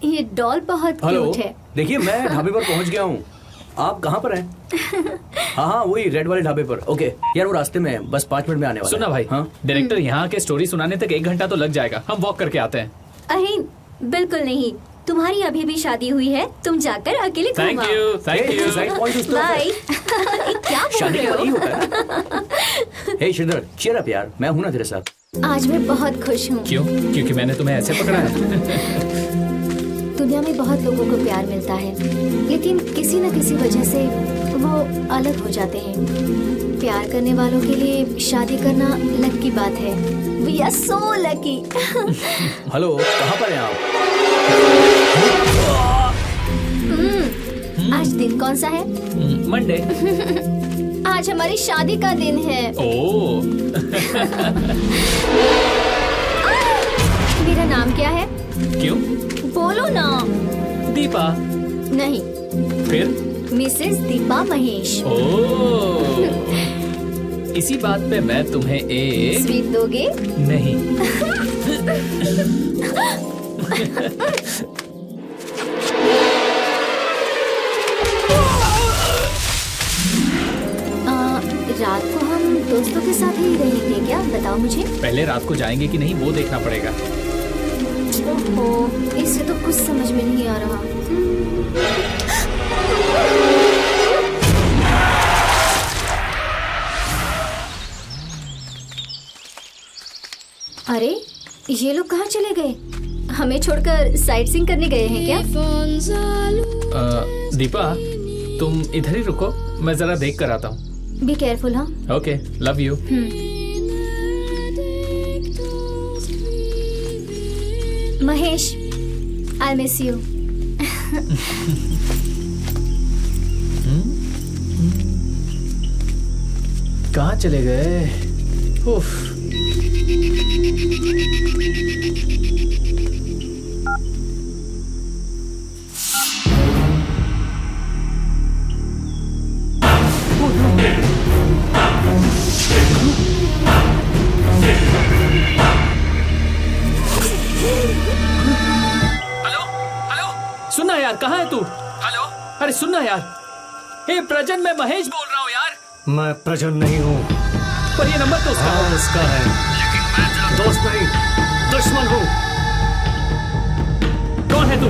ये डॉल बहुत क्यूट है। देखिए मैं ढाबे पर पहुंच गया हूँ, आप कहाँ पर हैं? हाँ, वही रेड वाले ढाबे पर। ओके यार, वो रास्ते में, बस 5 मिनट में आने वाला है। सुना भाई, डायरेक्टर यहाँ के स्टोरी सुनाने तक 1 घंटा तो लग जाएगा, हम वॉक करके आते हैं। अरे बिल्कुल नहीं, तुम्हारी अभी भी शादी हुई है, तुम जाकर अकेले thank you, thank you. Bye. क्या बोल शादी रहे के बाद ही हो? होता है। हे श्रीधर, चीयर अप यार, मैं हूँ ना तेरे साथ। आज मैं बहुत खुश हूँ। क्यों? क्योंकि मैंने तुम्हें ऐसे पकड़ा है। दुनिया में बहुत लोगों को प्यार मिलता है, लेकिन किसी न किसी वजह से वो अलग हो जाते हैं। प्यार करने वालों के लिए शादी करना लक की बात है। We are so lucky. Hello, कहाँ पर हैं आप? आज दिन कौन सा है? मंडे। आज हमारी शादी का दिन है। ओह। मेरा नाम क्या है? क्यों? बोलो ना। दीपा। नहीं। फिर? मिसेस दीपा महेश। ओह। इसी बात पे मैं तुम्हें एक स्वीट दोगे? नहीं। रात को हम दोस्तों के साथ ही रहेंगे क्या? बताओ मुझे। पहले रात को जाएंगे कि नहीं वो देखना पड़ेगा। ओहो, इससे तो कुछ समझ में नहीं आ रहा। अरे ये लोग कहाँ चले गए? हमें छोड़कर साइट सीइंग करने गए हैं क्या? दीपा, तुम इधर ही रुको, मैं जरा देख कर आता हूँ। Be careful. हाँ। Okay, love you. Mahesh, I miss you. कहाँ चले गए? उफ। सुनना यार, कहाँ है तू? हेलो, अरे सुनना यार। हे प्रजन, मैं महेश बोल रहा हूँ यार। मैं प्रजन नहीं हूँ। पर ये नंबर तो उसका हाँ, उसका है, लेकिन मैं तेरा दोस्त नहीं, दुश्मन हूँ। कौन है तू?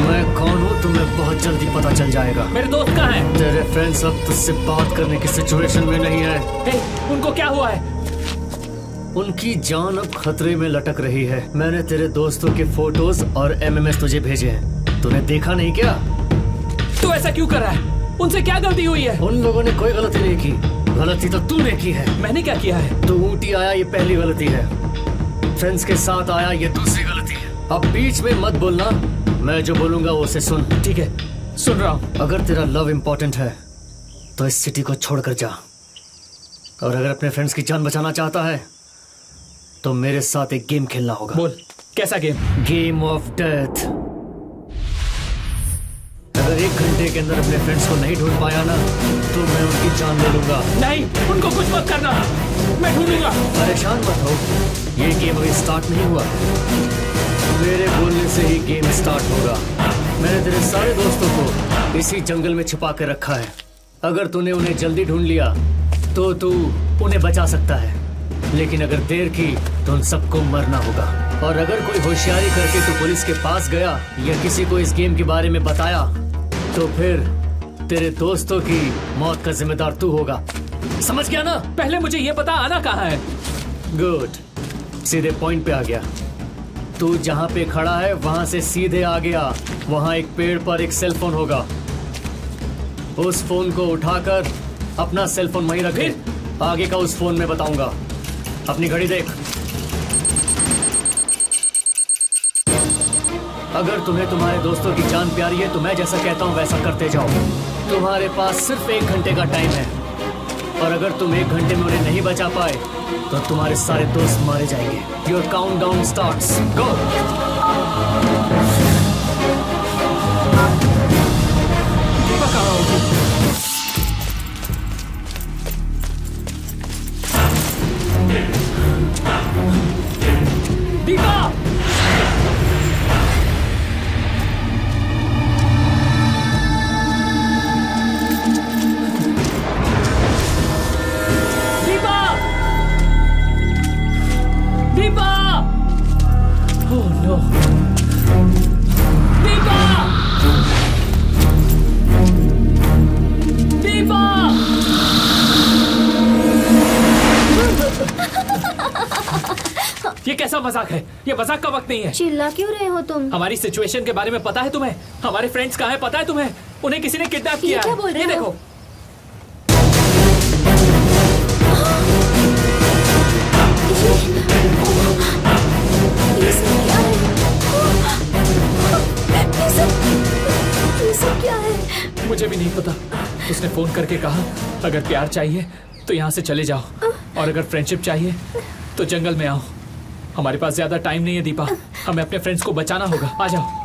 मैं कौन हूँ तुम्हें बहुत जल्दी पता चल जाएगा। मेरे दोस्त कहाँ हैं? तेरे फ्रेंड्स अब तुझसे बात करने की सिचुएशन में नहीं है। हे, उनको क्या हुआ है? उनकी जान अब खतरे में लटक रही है। मैंने तेरे दोस्तों के फोटोज और एमएमएस तुझे भेजे हैं, तूने देखा नहीं क्या? तू ऐसा क्यों कर रहा है? उनसे क्या गलती हुई है? उन लोगों ने कोई गलती नहीं की, गलती तो तूने की है। मैंने क्या किया है? तू ऊटी आया ये पहली गलती है, फ्रेंड्स के साथ आया ये दूसरी गलती है। अब बीच में मत बोलना, मैं जो बोलूंगा वो उसे सुन। ठीक है, सुन रहा हूँ। अगर तेरा लव इम्पोर्टेंट है तो इस सिटी को छोड़कर जा, और अगर अपने फ्रेंड्स की जान बचाना चाहता है तो मेरे साथ एक गेम खेलना होगा। बोल, कैसा गेम? Game of death. अगर 1 घंटे के अंदर अपने फ्रेंड्स को नहीं ढूंढ पाया ना तो मैं उनकी जान ले लूंगा। नहीं, उनको कुछ मत करना, मैं ढूंढूंगा। परेशान मत हो, ये गेम अभी स्टार्ट नहीं हुआ, मेरे बोलने से ही गेम स्टार्ट होगा। मैंने तेरे सारे दोस्तों को इसी जंगल में छुपा के रखा है। अगर तूने उन्हें जल्दी ढूंढ लिया तो तू उन्हें बचा सकता है, लेकिन अगर देर की तो उन सबको मरना होगा। और अगर कोई होशियारी करके तू पुलिस के पास गया या किसी को इस गेम के बारे में बताया तो फिर तेरे दोस्तों की मौत का जिम्मेदार तू होगा, समझ गया ना? पहले मुझे ये पता आना कहाँ है। गुड, सीधे पॉइंट पे आ गया। तू जहाँ पे खड़ा है वहां से सीधे आ गया। वहां एक पेड़ पर एक सेल फोन होगा, उस फोन को उठाकर अपना सेल फोन वहीं रखे। आगे का उस फोन में बताऊंगा। अपनी घड़ी देख। अगर तुम्हें तुम्हारे दोस्तों की जान प्यारी है तो मैं जैसा कहता हूँ वैसा करते जाओ। तुम्हारे पास सिर्फ 1 घंटे का टाइम है, और अगर तुम 1 घंटे में उन्हें नहीं बचा पाए तो तुम्हारे सारे दोस्त मारे जाएंगे। Your countdown starts, go. Deepa! Deepa! Deepa! Oh no! Deepa! Deepa! ये कैसा मजाक है? ये मजाक का वक्त नहीं है। चिल्ला क्यों रहे हो तुम? हमारी सिचुएशन के बारे में पता है तुम्हें? हमारे फ्रेंड्स कहाँ हैं पता है तुम्हें? उन्हें किसी ने किडनैप किया क्या है। बोल रहे ये हो? देखो। ये सब क्या है? ये सब क्या है? मुझे भी नहीं पता। उसने फोन करके कहा अगर प्यार चाहिए तो यहाँ से चले जाओ, और अगर फ्रेंडशिप चाहिए तो जंगल में आओ। हमारे पास ज्यादा टाइम नहीं है दीपा, हमें अपने फ्रेंड्स को बचाना होगा। आ जाओ।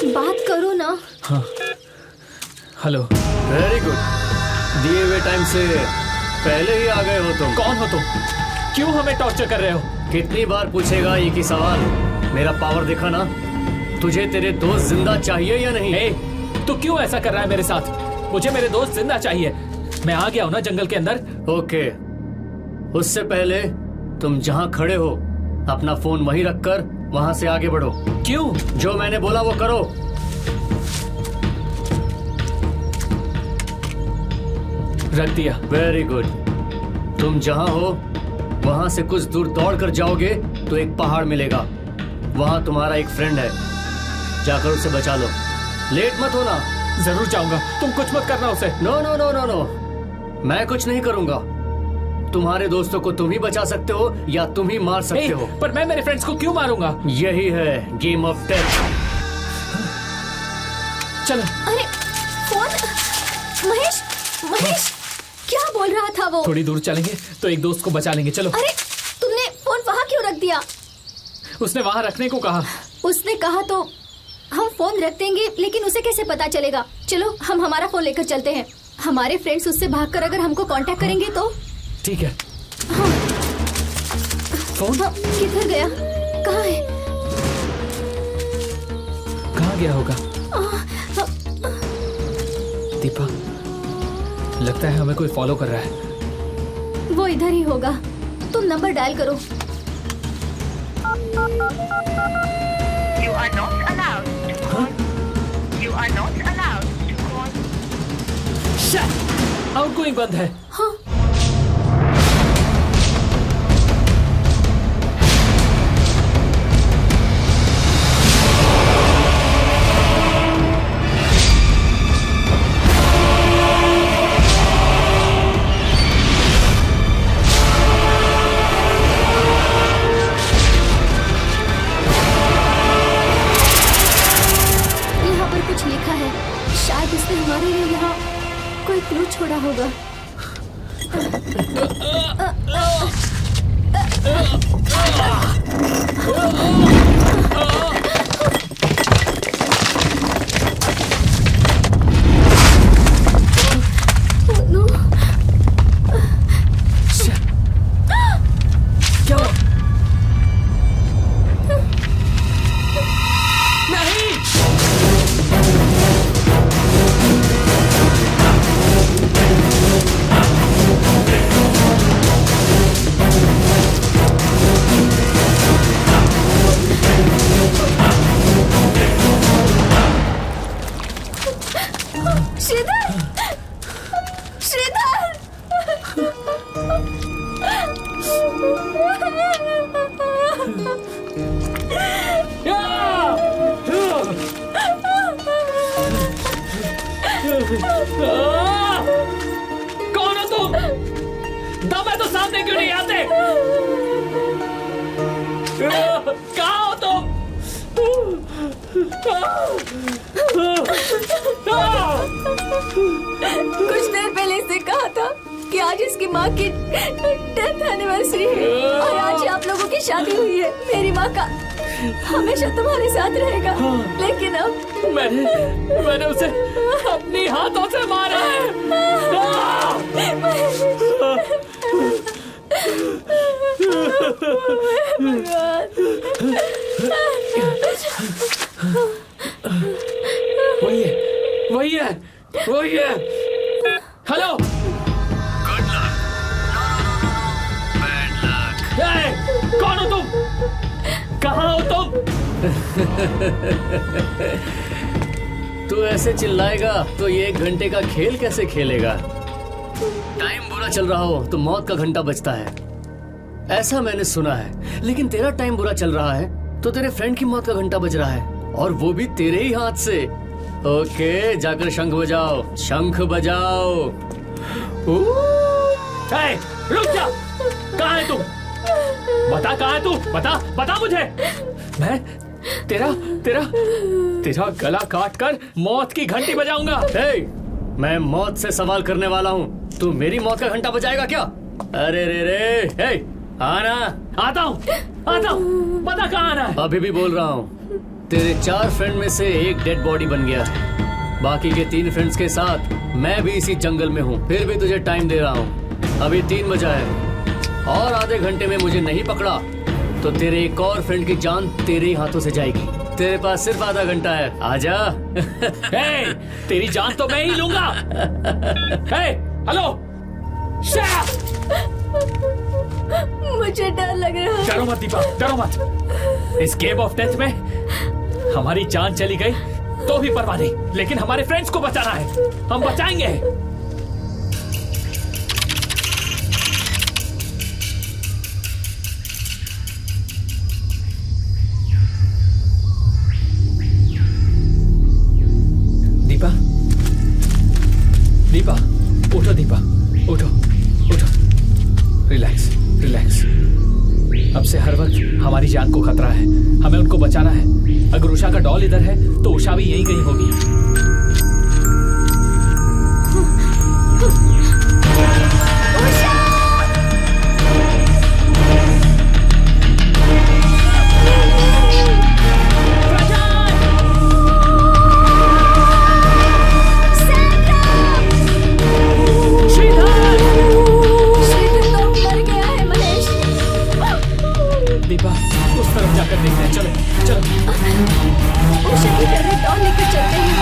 बात करो ना। हाँ, हेलो। वेरी गुड, दिए हुए टाइम से पहले ही आ गए हो तुम। कौन हो तुम? क्यों हमें टॉर्चर कर रहे हो? कितनी बार पूछेगा एक ही सवाल? मेरा पावर दिखा ना। तुझे तेरे दोस्त जिंदा चाहिए या नहीं? तू क्यों ऐसा कर रहा है मेरे साथ? मुझे मेरे दोस्त जिंदा चाहिए। मैं आ गया हूँ ना जंगल के अंदर। ओके, उससे पहले तुम जहाँ खड़े हो अपना फोन वहीं रखकर वहां से आगे बढ़ो। क्यों? जो मैंने बोला वो करो। रख दिया। Very good. तुम जहां हो वहां से कुछ दूर दौड़ कर जाओगे तो एक पहाड़ मिलेगा। वहां तुम्हारा एक फ्रेंड है, जाकर उसे बचा लो। लेट मत होना। जरूर जाऊंगा, तुम कुछ मत करना उसे। No no no no no, मैं कुछ नहीं करूंगा। तुम्हारे दोस्तों को तुम ही बचा सकते हो या तुम ही मार सकते हो। पर मैं मेरे फ्रेंड्स को क्यों मारूंगा? यही है गेम ऑफ डेथ। चलो। अरे फोन। महेश, महेश क्या बोल रहा था वो? थोड़ी दूर चलेंगे तो एक दोस्त को बचा लेंगे। चलो। अरे तुमने फोन वहाँ क्यों रख दिया? उसने वहाँ रखने को कहा। उसने कहा तो हम फोन रख देंगे, लेकिन उसे कैसे पता चलेगा? चलो हम हमारा फोन लेकर चलते हैं। हमारे फ्रेंड्स उससे भागकर अगर हमको कांटेक्ट करेंगे तो। ठीक है। हाँ। फोन किधर गया? कहाँ है? कहाँ गया होगा? दीपा, लगता है हमें कोई फॉलो कर रहा है। वो इधर ही होगा। तुम नंबर डायल करो। You are not allowed to call. You are not allowed to call. Shit! Outgoing बंद है। हाँ। हमारे लिए यहाँ कोई क्लू छोड़ा होगा। कौन हो तुम? दम है तो सामने क्यों नहीं आते? कहाँ हो तुम? कुछ देर पहले इसने कहा था कि आज इसकी माँ की डेथ एनिवर्सरी है और आज आप लोगों की शादी हुई है। मेरी माँ का हमेशा तुम्हारे साथ रहेगा, लेकिन अब मैंने उसे अपनी हाथों से मारा है। वही है। Hello. Good luck. Bad luck. कौन हो तुम? कहाँ हो तुम? तू ऐसे चिल्लाएगा तो ये 1 घंटे का खेल कैसे खेलेगा? टाइम बुरा चल रहा हो तो मौत का घंटा बजता है, ऐसा मैंने सुना है। लेकिन तेरा टाइम बुरा चल रहा है तो तेरे फ्रेंड की मौत का घंटा बज रहा है, और वो भी तेरे ही हाथ से। ओके, जाकर शंख बजाओ, शंख बजाओ। रुक जा। कहाँ है तू? बता कहाँ है तू? बता मुझे। मैं तेरा गला काट कर मौत की घंटी बजाऊंगा। मैं मौत से सवाल करने वाला हूँ, तू मेरी मौत का घंटा बजाएगा क्या? अरे रे आना। आता हूँ। बता कहाँ आना है? अभी भी बोल रहा हूँ। तेरे 4 फ्रेंड में से एक डेड बॉडी बन गया है, बाकी के 3 फ्रेंड्स के साथ मैं भी इसी जंगल में हूँ। फिर भी तुझे टाइम दे रहा हूँ, अभी 3 बजा है, और आधे घंटे में मुझे नहीं पकड़ा तो तेरे एक और फ्रेंड की जान तेरे ही हाथों से जाएगी। तेरे पास सिर्फ आधा घंटा है, आजा। तेरी जान तो मैं ही लूंगा। हेलो। मुझे डर लग रहा है। डरो मत दीपा, डरो मत। इस गेम ऑफ डेथ में हमारी जान चली गई तो भी परवाह नहीं, लेकिन हमारे फ्रेंड्स को बचाना है, हम बचाएंगे। दीपा, दीपा, उठो दीपा, उठो, उठो। Relax, relax. अब से हर वक्त हमारी जान को खतरा है, हमें उनको बचाना है। अगर उषा का डॉल इधर है तो उषा भी यहीं कहीं होगी। दीपा, उस तरफ जाकर देखते हैं, चलो चलो। उषा की फेवरेट डॉल लेकर चलते हैं।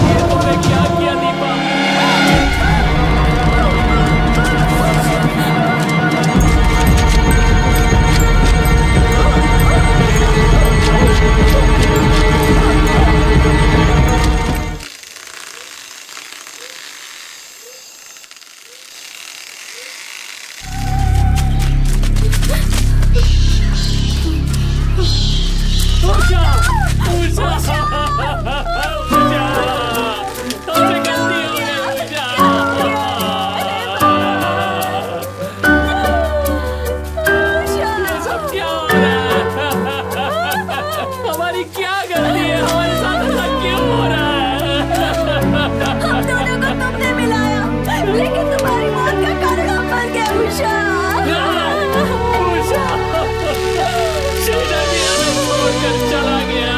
ये तुमने क्या किया दीपा? हमारी क्या गलती है? हमारे साथ ऐसा क्यों हो रहा है? हम दोनों को तुमने मिलाया, लेकिन तुम्हारी मौत का कारण हम बन गए उषा। उषा, शीला भी हमें छोड़कर चला गया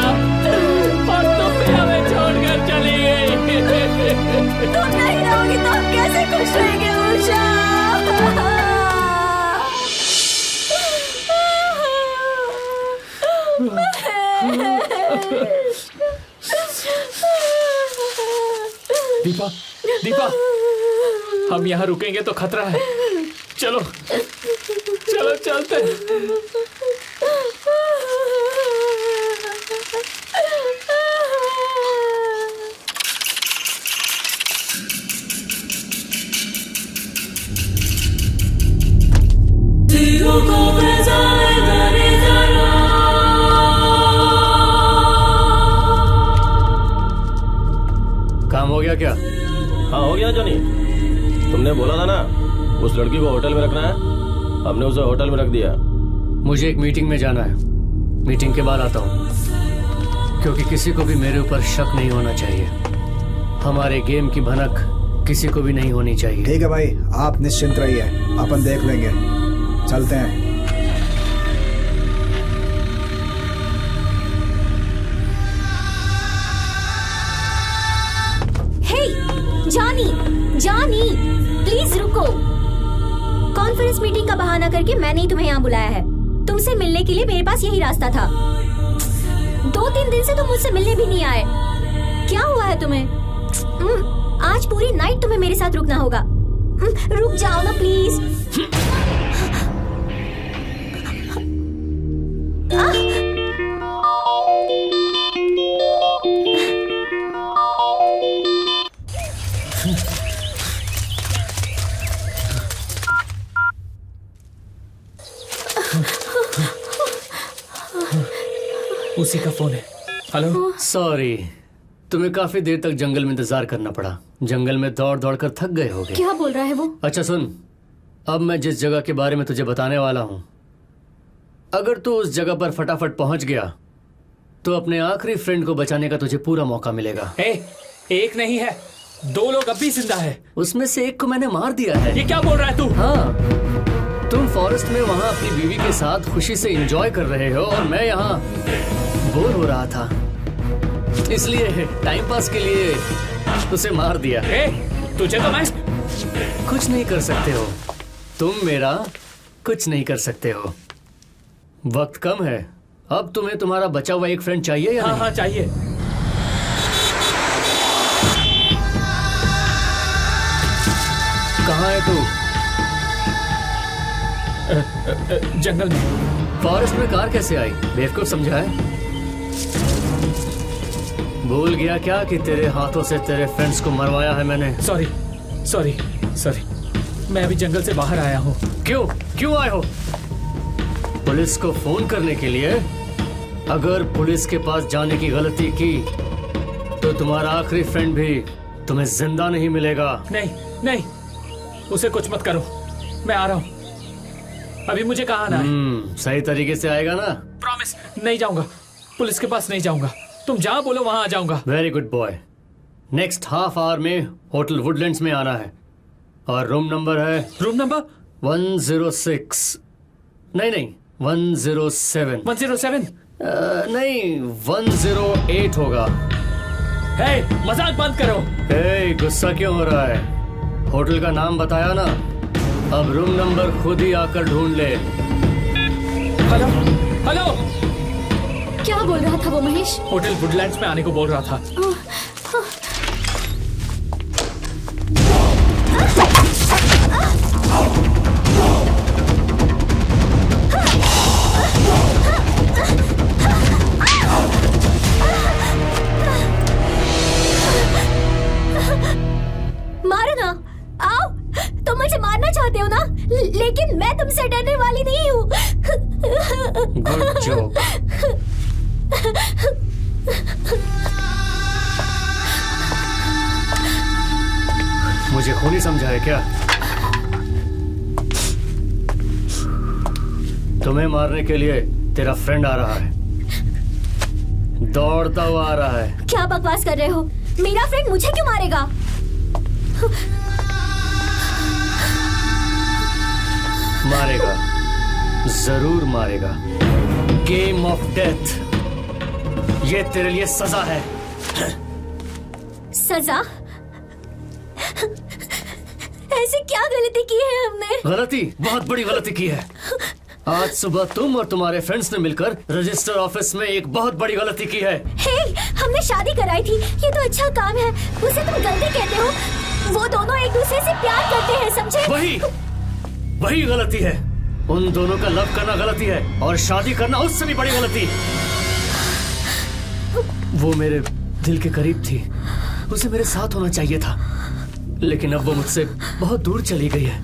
और तुम भी हमें छोड़कर चली गई। तुम नहीं रहोगी तो हम कैसे खुश रहेंगे उषा? दीपा, दीपा, हम यहाँ रुकेंगे तो खतरा है। चलो चलो चलते हैं। काम हो गया क्या? हाँ हो गया जॉनी, तुमने बोला था ना उस लड़की को होटल में रखना है, हमने उसे होटल में रख दिया। मुझे एक मीटिंग में जाना है, मीटिंग के बाद आता हूँ, क्योंकि किसी को भी मेरे ऊपर शक नहीं होना चाहिए। हमारे गेम की भनक किसी को भी नहीं होनी चाहिए। ठीक है भाई, आप निश्चिंत रहिए, अपन देख लेंगे। चलते हैं। जॉनी, जॉनी, प्लीज रुको। कॉन्फ्रेंस मीटिंग का बहाना करके मैंने ही तुम्हें यहाँ बुलाया है। तुमसे मिलने के लिए मेरे पास यही रास्ता था। 2-3 दिन से तुम मुझसे मिलने भी नहीं आए। क्या हुआ है तुम्हें? आज पूरी नाइट तुम्हें मेरे साथ रुकना होगा। रुक जाओ ना प्लीज। उसी का फोन है। हेलो। सॉरी, तुम्हें काफी देर तक जंगल में इंतजार करना पड़ा। जंगल में दौड़ दौड़ कर थक गए होगे। क्या बोल रहा है वो? अच्छा सुन, अब मैं जिस जगह के बारे में तुझे बताने वाला हूँ, अगर तू उस जगह पर फटाफट पहुंच गया तो अपने आखिरी फ्रेंड को बचाने का तुझे पूरा मौका मिलेगा। एक नहीं है, 2 लोग अब भी जिंदा है। उसमें से एक को मैंने मार दिया है। ये क्या बोल रहा है तू? हाँ, तुम फॉरेस्ट में वहाँ अपनी बीवी के साथ खुशी से एंजॉय कर रहे हो और मैं यहाँ बोर हो रहा था, इसलिए टाइम पास के लिए उसे मार दिया। तुझे तो मैं कुछ नहीं कर सकते हो। तुम मेरा कुछ नहीं कर सकते हो। वक्त कम है। अब तुम्हें तुम्हारा बचा हुआ एक फ्रेंड चाहिए या हाँ नहीं? हाँ चाहिए। कहाँ है तू? जंगल में। फॉरेस्ट में कार कैसे आई? बेवकूफ समझा है? भूल गया क्या कि तेरे हाथों से तेरे फ्रेंड्स को मरवाया है मैंने? सॉरी सॉरी सॉरी, मैं अभी जंगल से बाहर आया हूँ। क्यों क्यों आए हो? पुलिस को फोन करने के लिए? अगर पुलिस के पास जाने की गलती की तो तुम्हारा आखिरी फ्रेंड भी तुम्हें जिंदा नहीं मिलेगा। नहीं नहीं, उसे कुछ मत करो, मैं आ रहा हूँ। अभी मुझे कहाँ आना है? सही तरीके से आएगा ना? प्रॉमिस, नहीं जाऊंगा, पुलिस के पास नहीं जाऊंगा। तुम जहाँ बोलो वहाँ आ जाऊंगा। Very good boy. Next half hour में होटल वुडलैंड्स में आना है और रूम नंबर है? Room number 106। नहीं 107। 107? नहीं 108 होगा। हे, मजाक बंद करो। हे, गुस्सा क्यों हो रहा है? होटल का नाम बताया ना, अब रूम नंबर खुद ही आकर ढूंढ ले। हेलो हेलो, क्या बोल रहा था वो महेश? होटल वुडलैंड्स में आने को बोल रहा था। मारो ना, आओ। तुम मुझे मारना चाहते हो ना, लेकिन मैं तुमसे डरने वाली नहीं हूँ। Good job. मुझे खूनी समझा है क्या? तुम्हें मारने के लिए तेरा फ्रेंड आ रहा है, दौड़ता हुआ आ रहा है। क्या बकवास कर रहे हो? मेरा फ्रेंड मुझे क्यों मारेगा? मारेगा, जरूर मारेगा। गेम ऑफ डेथ, ये तेरे लिए सजा है। सजा? ऐसी क्या गलती की है हमने? गलती? बहुत बड़ी गलती की है। आज सुबह तुम और तुम्हारे फ्रेंड्स ने मिलकर रजिस्टर ऑफिस में एक बहुत बड़ी गलती की है। हे, हमने शादी कराई थी, ये तो अच्छा काम है, उसे तुम गलती कहते हो? वो दोनों एक दूसरे से प्यार करते हैं, समझे? वही गलती है। उन दोनों का लव करना गलती है और शादी करना उससे भी बड़ी गलती। वो मेरे दिल के करीब थी, उसे मेरे साथ होना चाहिए था, लेकिन अब वो मुझसे बहुत दूर चली गई है।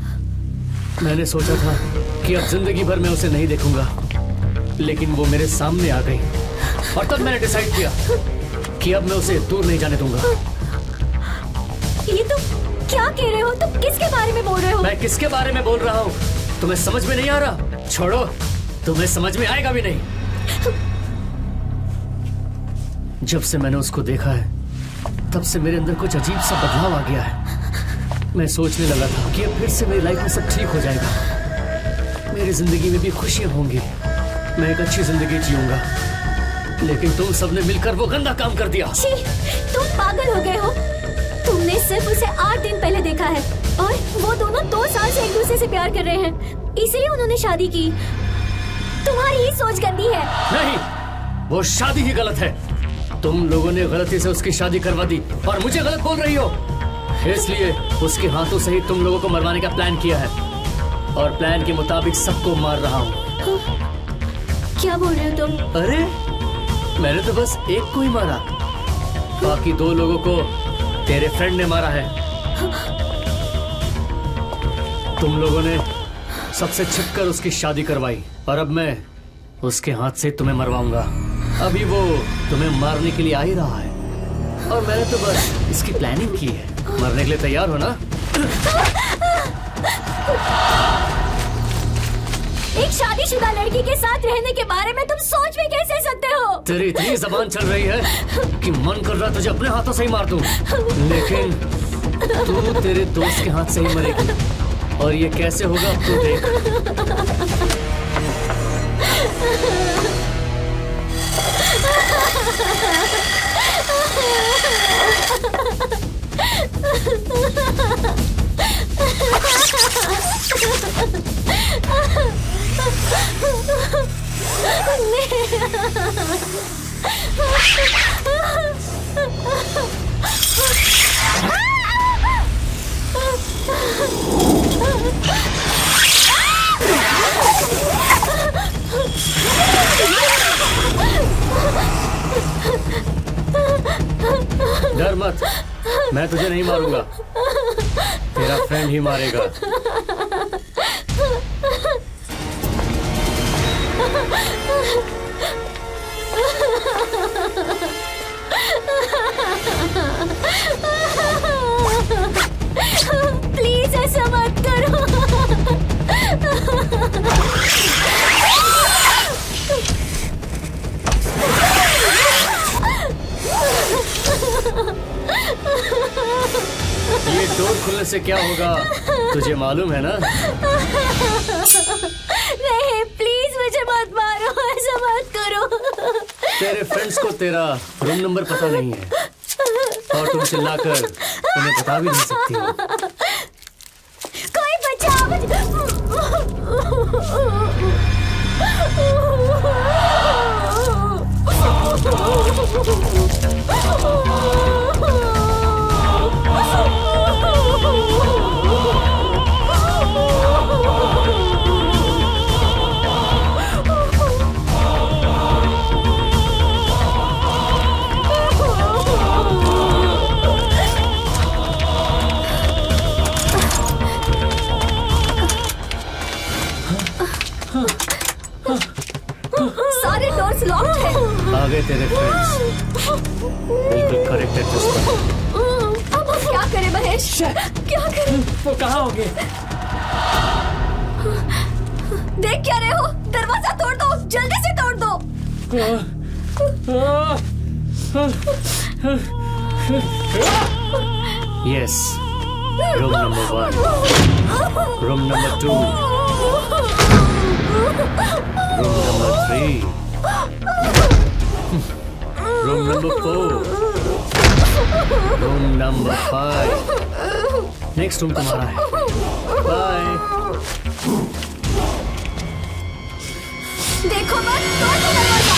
मैंने सोचा था कि अब जिंदगी भर मैं उसे नहीं देखूंगा, लेकिन वो मेरे सामने आ गई और तब मैंने डिसाइड किया कि अब मैं उसे दूर नहीं जाने दूंगा। ये तुम क्या कह रहे हो? तुम किसके बारे में बोल रहे हो? मैं किसके बारे में बोल रहा हूँ तुम्हें समझ में नहीं आ रहा? छोड़ो, तुम्हें समझ में आएगा भी नहीं। जब से मैंने उसको देखा है तब से मेरे अंदर कुछ अजीब सा बदलाव आ गया है। मैं सोचने लगा था कि अब फिर से मेरी लाइफ में सब ठीक हो जाएगा, मेरी जिंदगी में भी खुशियां होंगी, मैं एक अच्छी जिंदगी जीऊंगा, लेकिन तुम सबने मिलकर वो गंदा काम कर दिया। छी, तुम पागल हो गए हो। तुमने सिर्फ उसे 8 दिन पहले देखा है और वो दोनों 2 साल से एक दूसरे से प्यार कर रहे हैं, इसलिए उन्होंने शादी की। तुम्हारी ही सोच गंदी है। नहीं, वो शादी ही गलत है। तुम लोगों ने गलती से उसकी शादी करवा दी और मुझे गलत बोल रही हो, इसलिए उसके हाथों से ही तुम लोगों को मरवाने का प्लान किया है और प्लान के मुताबिक सबको मार रहा हूँ। क्या बोल रहे हो तुम? अरे मैंने तो बस एक को ही मारा, बाकी 2 लोगों को तेरे फ्रेंड ने मारा है। तुम लोगों ने सबसे छिपकर उसकी शादी करवाई और अब मैं उसके हाथ से तुम्हें मरवाऊंगा। अभी वो तुम्हें मारने के लिए आ ही रहा है और मैंने तो बस इसकी प्लानिंग की है। मरने के लिए तैयार हो ना? एक शादीशुदा लड़की के साथ रहने के बारे में तुम सोच भी कैसे सकते हो? तेरी इतनी जबान चल रही है कि मन कर रहा तुझे अपने हाथों से ही मार दूं, लेकिन तू तेरे दोस्त के हाथ से ही मरेगी और ये कैसे होगा अब तू देख। डर मत, मैं तुझे नहीं मारूंगा, तेरा फ्रेंड ही मारेगा। प्लीज ऐसा मत करो। ये डोर खुलने से क्या होगा तुझे मालूम है ना? नहीं, प्लीज मुझे मत मारो, ऐसा मत करो। तेरे फ्रेंड्स को तेरा रूम नंबर पता नहीं है और तुम चिल्लाकर उन्हें बता भी नहीं सकती हो। कोई बचाओ। सारे डोर्स लॉक्ड हैं। आगे तेरे फ्रेंड्स बिल्कुल करेक्ट एड्रेस पर। अब हम क्या करें महेश? क्या करें? वो कहाँ होंगे? देख क्या रहे हो? दरवाजा तोड़ दो, जल्दी से तोड़ दो। Yes, room number 1, room number 2, room number 3, room number 4, room number 5। Next room तुम्हारा है। बाय। देखो मत, तोड़ दो दरवाजा।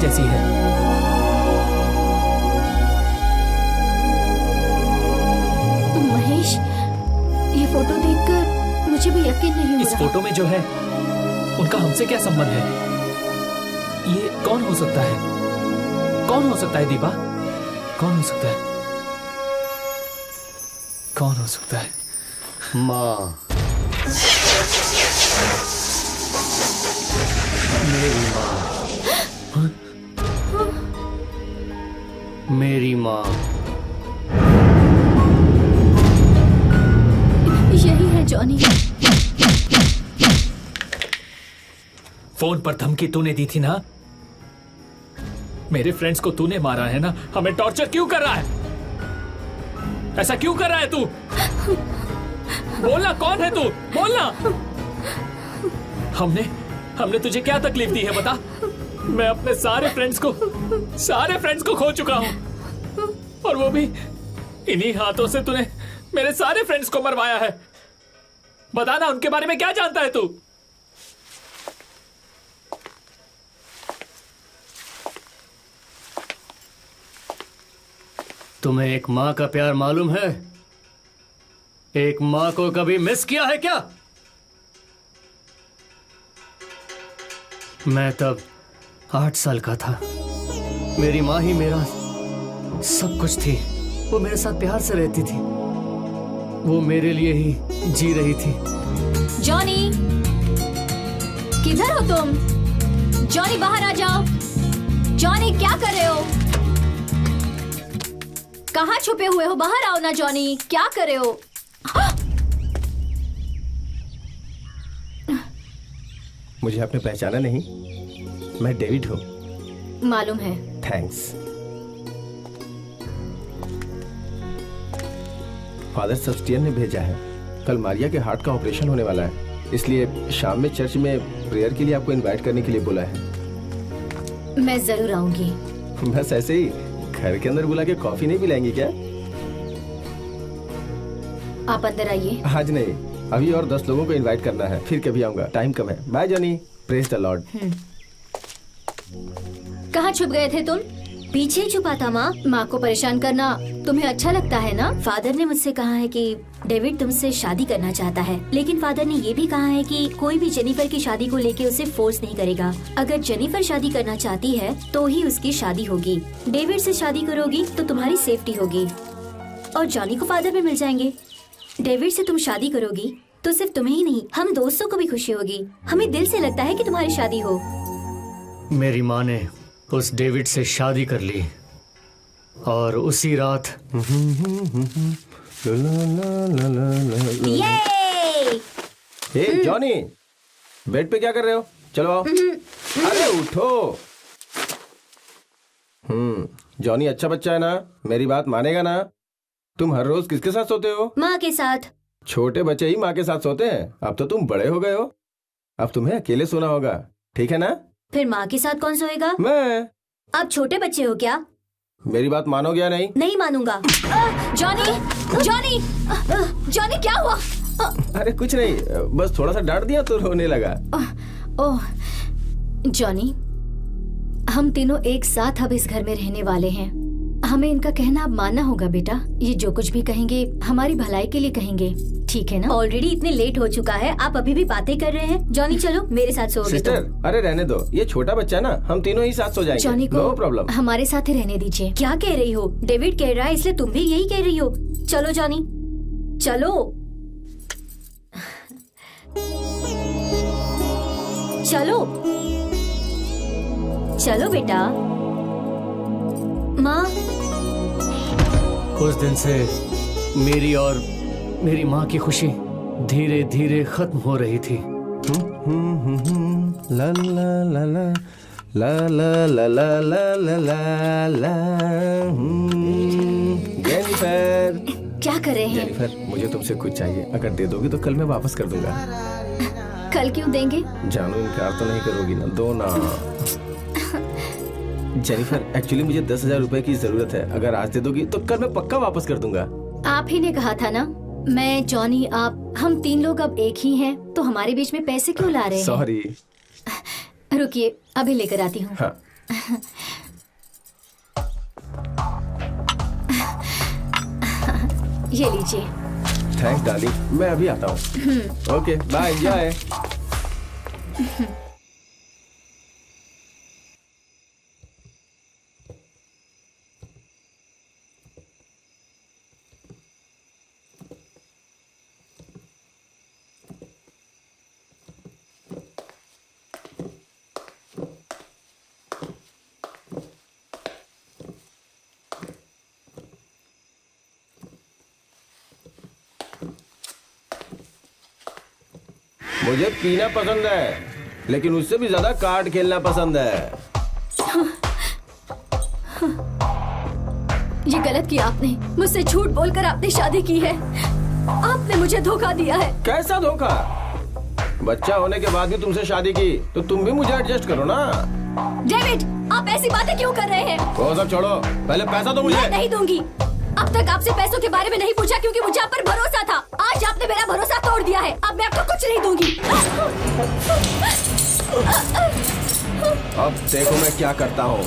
जैसी है। महेश, ये फोटो देखकर मुझे भी यकीन नहीं हो रहा। इस फोटो में जो है उनका हमसे क्या संबंध है? ये कौन हो सकता है? कौन हो सकता है दीपा? कौन हो सकता है? कौन हो सकता है? माँ, मेरी माँ, मेरी माँ। यही है जॉनी। फोन पर धमकी तूने दी थी ना? मेरे फ्रेंड्स को तूने मारा है ना? हमें टॉर्चर क्यों कर रहा है? ऐसा क्यों कर रहा है तू? बोलना, कौन है तू? बोलना। हमने तुझे क्या तकलीफ दी है बता? मैं अपने सारे फ्रेंड्स को खो चुका हूं, और वो भी इन्हीं हाथों से तूने मेरे सारे फ्रेंड्स को मरवाया है। बताना, उनके बारे में क्या जानता है तू? तुम्हें एक माँ का प्यार मालूम है? एक माँ को कभी मिस किया है क्या? मैं तब 8 साल का था। मेरी माँ ही मेरा सब कुछ थी। वो मेरे साथ प्यार से रहती थी। वो मेरे लिए ही जी रही थी। जॉनी, किधर हो तुम? जॉनी, बाहर आ जाओ। जॉनी, क्या कर रहे हो? कहाँ छुपे हुए हो? बाहर आओ ना जॉनी, क्या कर रहे हो? मुझे आपने पहचाना नहीं? मैं डेविड हूँ। मालूम है। थैंक्स। फादर सबस्टियन ने भेजा है। कल मारिया के हार्ट का ऑपरेशन होने वाला है, इसलिए शाम में चर्च में प्रेयर के लिए आपको इनवाइट करने के लिए बोला है। मैं जरूर आऊंगी। बस ऐसे ही घर के अंदर बुला के कॉफी नहीं पिलाएंगी क्या? आप अंदर आइए। आज नहीं, अभी और 10 लोगों को इनवाइट करना है, फिर कभी आऊंगा, टाइम कम है। By Johnny, praise the Lord. कहाँ छुप गए थे तुम? पीछे छुपा था माँ। माँ को परेशान करना तुम्हें अच्छा लगता है ना? फादर ने मुझसे कहा है कि डेविड तुमसे शादी करना चाहता है, लेकिन फादर ने ये भी कहा है कि कोई भी जेनिफर की शादी को लेके उसे फोर्स नहीं करेगा। अगर जेनिफर शादी करना चाहती है तो ही उसकी शादी होगी। डेविड से शादी करोगी तो तुम्हारी सेफ्टी होगी और जॉनी को फादर भी मिल जाएंगे। डेविड से तुम शादी करोगी तो सिर्फ तुम्हें ही नहीं, हम दोस्तों को भी खुशी होगी। हमें दिल से लगता है कि तुम्हारी शादी हो। मेरी माँ ने उस डेविड से शादी कर ली और उसी रात हे जॉनी, बेड पे क्या कर रहे हो? चलो आओ। अरे उठो। जॉनी अच्छा बच्चा है ना, मेरी बात मानेगा ना? तुम हर रोज किसके साथ सोते हो? माँ के साथ। छोटे बच्चे ही माँ के साथ सोते हैं। अब तो तुम बड़े हो गए हो, अब तुम्हें अकेले सोना होगा, ठीक है ना? फिर माँ के साथ कौन सोएगा? मैं। आप छोटे बच्चे हो क्या? मेरी बात मानोगे या नहीं? नहीं मानूंगा। जॉनी, जॉनी, जॉनी क्या हुआ? अरे कुछ नहीं, बस थोड़ा सा डांट दिया तो रोने लगा। ओह जॉनी, हम तीनों एक साथ अब इस घर में रहने वाले हैं। हमें इनका कहना अब मानना होगा बेटा। ये जो कुछ भी कहेंगे हमारी भलाई के लिए कहेंगे, ठीक है ना? ऑलरेडी इतने लेट हो चुका है, आप अभी भी बातें कर रहे हैं। जॉनी चलो मेरे साथ सोओगे। सिस्टर, अरे रहने दो, ये छोटा बच्चा ना, हम तीनों ही साथ सो जाएंगे। जॉनी को नो प्रॉब्लम। हमारे साथ ही रहने दीजिए। क्या कह रही हो? डेविड कह रहा है इसलिए तुम भी यही कह रही हो। चलो जॉनी चलो। चलो चलो बेटा। माँ, उस दिन से मेरी और मेरी माँ की खुशी धीरे धीरे खत्म हो रही थी। ला ला ला ला ला ला ला ला ला ला ला। जेनिफर, क्या कर रहे हैं? जेनिफर, मुझे तुमसे कुछ चाहिए, अगर दे दोगी तो कल मैं वापस कर दूंगा। कल क्यों देंगे? जानू इनकार तो नहीं करोगी ना? दो ना। जेनिफर, एक्चुअली मुझे 10,000 रुपए की जरूरत है, अगर आज दे दोगी तो कल मैं पक्का वापस कर दूंगा। आप ही ने कहा था ना, मैं, जॉनी, आप, हम 3 लोग अब एक ही हैं, तो हमारे बीच में पैसे क्यों ला रहे हैं? सॉरी। रुकिए, अभी लेकर आती हूँ। हाँ। ये लीजिए। थैंक्स डार्लिंग, मैं अभी आता हूँ। Okay bye, enjoy. मुझे पीना पसंद है, लेकिन उससे भी ज्यादा कार्ड खेलना पसंद है। ये गलत किया आपने, मुझसे झूठ बोलकर आपने शादी की है। आपने मुझे धोखा दिया है। कैसा धोखा? बच्चा होने के बाद भी तुमसे शादी की तो तुम भी मुझे एडजस्ट करो ना। डेविड, आप ऐसी बातें क्यों कर रहे हैं? वो सब छोड़ो, पहले पैसा दो मुझे। मैं नहीं दूंगी। अब तक आपसे पैसों के बारे में नहीं पूछा क्योंकि मुझे आप पर भरोसा था। आज आपने मेरा भरोसा तोड़ दिया है। अब मैं आपको कुछ नहीं दूंगी। अब देखो मैं क्या करता हूँ।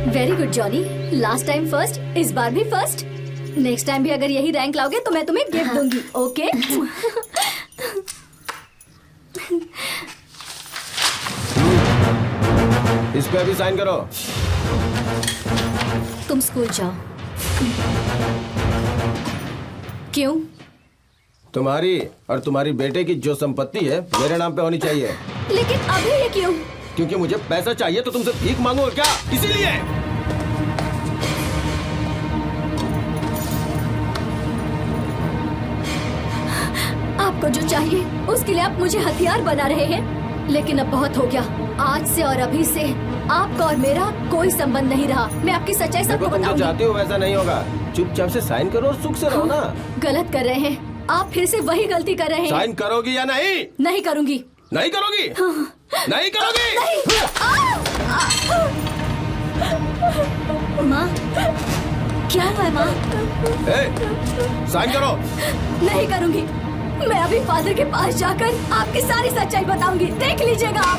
Very good Johnny, last time first, इस बार भी फर्स्ट। नेक्स्ट टाइम भी अगर यही रैंक लाओगे तो मैं तुम्हें गिफ्ट दूंगी, ओके? इस पे भी साइन करो। तुम स्कूल जाओ। क्यों? तुम्हारी और तुम्हारी बेटे की जो संपत्ति है मेरे नाम पे होनी चाहिए। लेकिन अभी ये क्यों? क्योंकि मुझे पैसा चाहिए तो तुमसे भीख मांगू क्या? इसीलिए। आपको जो चाहिए उसके लिए आप मुझे हथियार बना रहे हैं, लेकिन अब बहुत हो गया। आज से और अभी से आपका और मेरा कोई संबंध नहीं रहा। मैं आपकी सच्चाई सबको तुम जो बताऊंगी। चाहती हो वैसा नहीं होगा। चुपचाप से साइन करो और सुख से रहो ना। गलत कर रहे हैं आप, फिर से वही गलती कर रहे हैं। साइन करोगी या नहीं? नहीं करूंगी। नहीं करोगी? नहीं करोगी? माँ, क्या हुआ है माँ? साइन करो। नहीं करूंगी। मैं अभी फादर के पास जाकर आपकी सारी सच्चाई बताऊंगी, देख लीजिएगा आप।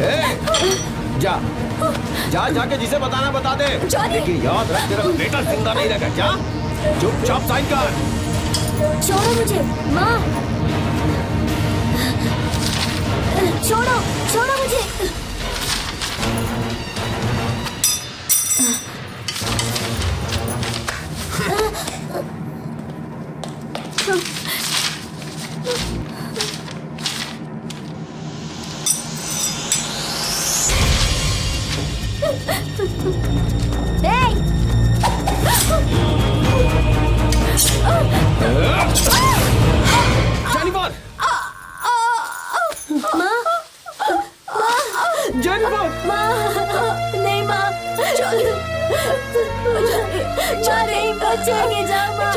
जा जाके जिसे बताना बता दे। लेकिन याद रख तेरा बेटा जिंदा नहीं रहेगा। क्या? चुपचाप साइन कर। छोड़ो मुझे माँ, छोड़ो मुझे। जेनिफर! जेनिफर! नहीं माँ, नहीं बचेंगे, जा माँ,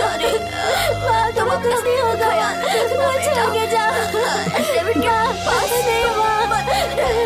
तुम कुछ नहीं होगा यार, बचेंगे, जा डेविड के पास नहीं माँ, नहीं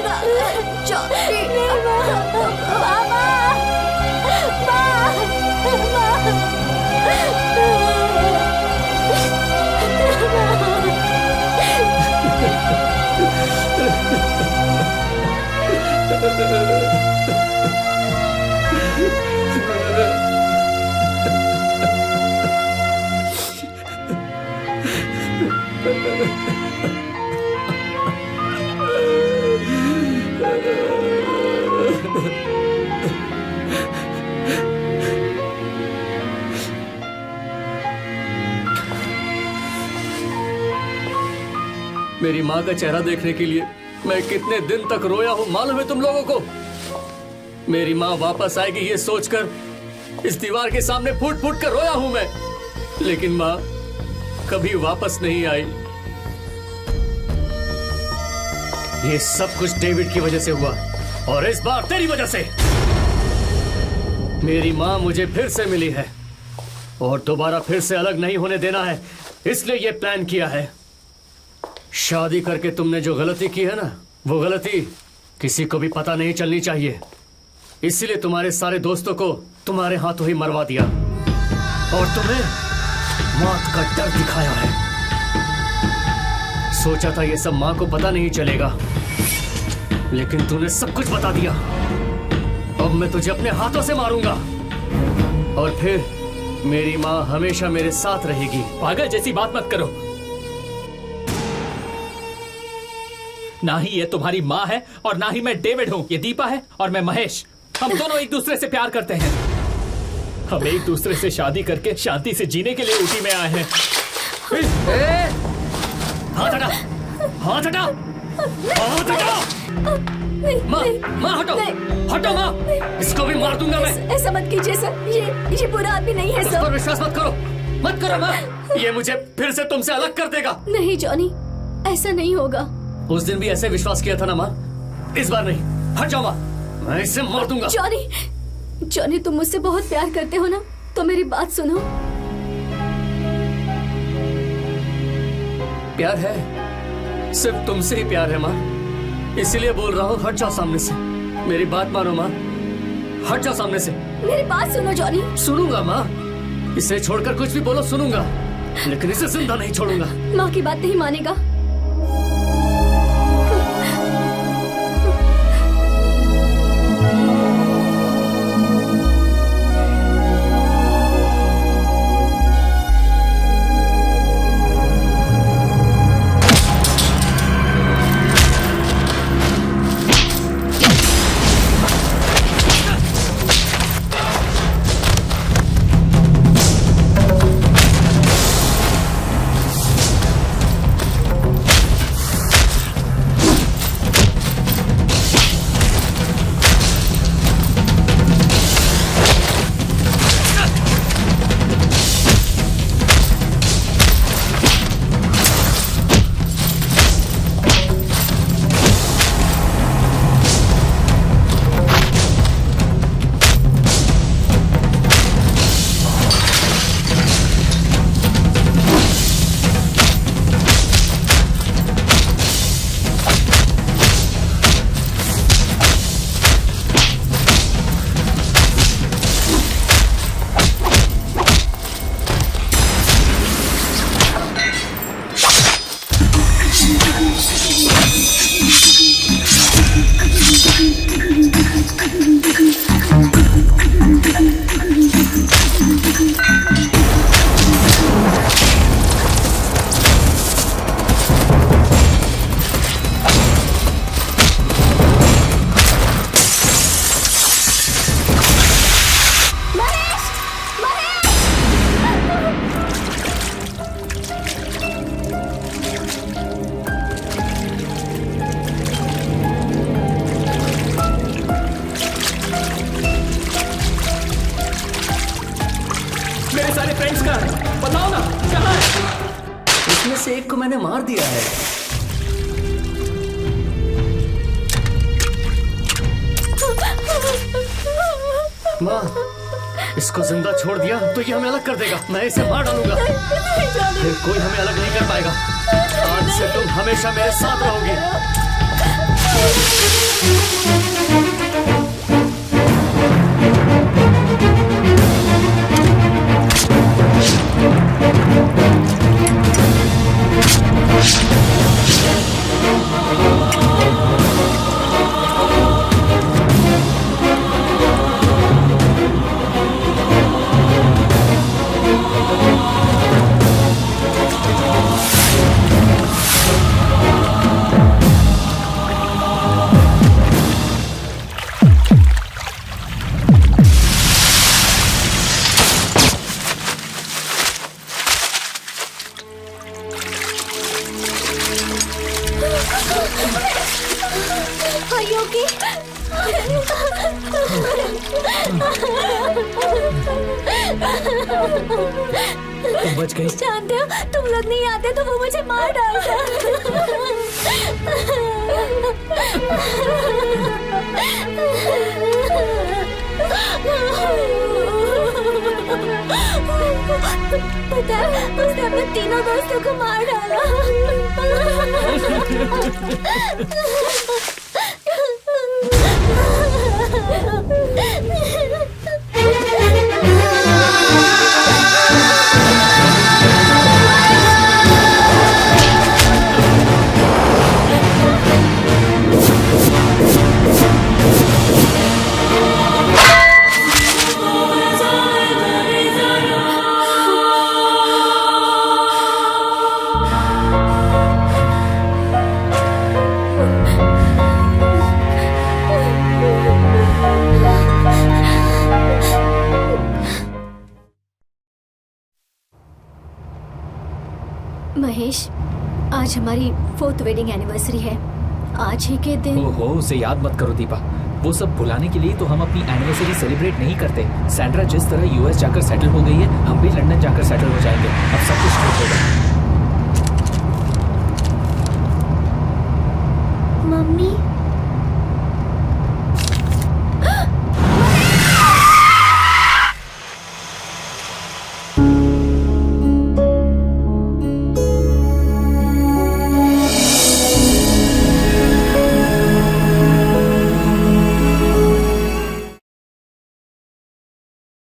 मेरी माँ का चेहरा देखने के लिए मैं कितने दिन तक रोया हूँ मालूम है तुम लोगों को? मेरी माँ वापस आएगी ये सोचकर इस दीवार के सामने फूट फूट कर रोया हूँ मैं, लेकिन माँ कभी वापस नहीं आई। ये सब कुछ डेविड की वजह से हुआ और इस बार तेरी वजह से। मेरी माँ मुझे फिर से मिली है और दोबारा फिर से अलग नहीं होने देना है, इसलिए ये प्लान किया है। शादी करके तुमने जो गलती की है ना, वो गलती किसी को भी पता नहीं चलनी चाहिए, इसलिए तुम्हारे सारे दोस्तों को तुम्हारे हाथों ही मरवा दिया और तुम्हें मौत का डर दिखाया है। सोचा था ये सब माँ को पता नहीं चलेगा, लेकिन तूने सब कुछ बता दिया। अब मैं तुझे अपने हाथों से मारूंगा और फिर मेरी माँ हमेशा मेरे साथ रहेगी। पागल जैसी बात मत करो। ना ही ये तुम्हारी माँ है और ना ही मैं डेविड हूँ। ये दीपा है और मैं महेश। हम दोनों एक दूसरे से प्यार करते हैं। हम एक दूसरे से शादी करके शांति से जीने के लिए ऊटी में आए हैं। हाथ हटा, हाथ हटा, हाथ हटा। माँ हटो, हटो माँ, इसको भी मार दूंगा मैं। ऐसा मत कीजिए सर, ये बुरा आदमी नहीं है सर। उस पर विश्वास मत करो माँ, ये मुझे फिर से तुमसे अलग कर देगा। नहीं जॉनी, ऐसा नहीं होगा। उस दिन भी ऐसे विश्वास किया था ना माँ, इस बार नहीं। हट जाओ माँ, मैं इसे मार दूंगा। जॉनी तुम मुझसे बहुत प्यार करते हो ना, तो मेरी बात सुनो। प्यार है, सिर्फ तुमसे ही प्यार है माँ, इसीलिए बोल रहा हूँ। हट जाओ सामने से, मेरी बात मानो माँ, हट जाओ सामने से। मेरी बात सुनो जॉनी। सुनूंगा माँ, इसे छोड़कर कुछ भी बोलो सुनूंगा, लेकिन इसे जिंदा नहीं छोड़ूंगा। माँ की बात नहीं मानेगा। गया है। माँ, इसको जिंदा छोड़ दिया तो ये हमें अलग कर देगा। मैं इसे मार डालूंगा, फिर कोई हमें अलग नहीं कर पाएगा। आज से तुम हमेशा मेरे साथ रहोगी। तुम बच गई। जानते हो, तुम लोग नहीं आते तो वो मुझे मार डालता। पता है, उसने अपने तीनों दोस्तों को मार डाला। महेश, आज हमारी 4th वेडिंग एनिवर्सरी है। आज ही के दिन। ओहो, उसे याद मत करो दीपा। वो सब भुलाने के लिए तो हम अपनी एनिवर्सरी सेलिब्रेट नहीं करते। सैंड्रा जिस तरह यूएस जाकर सेटल हो गई है, हम भी लंदन जाकर सेटल हो जाएंगे। अब सब कुछ ठीक होगा। मम्मी।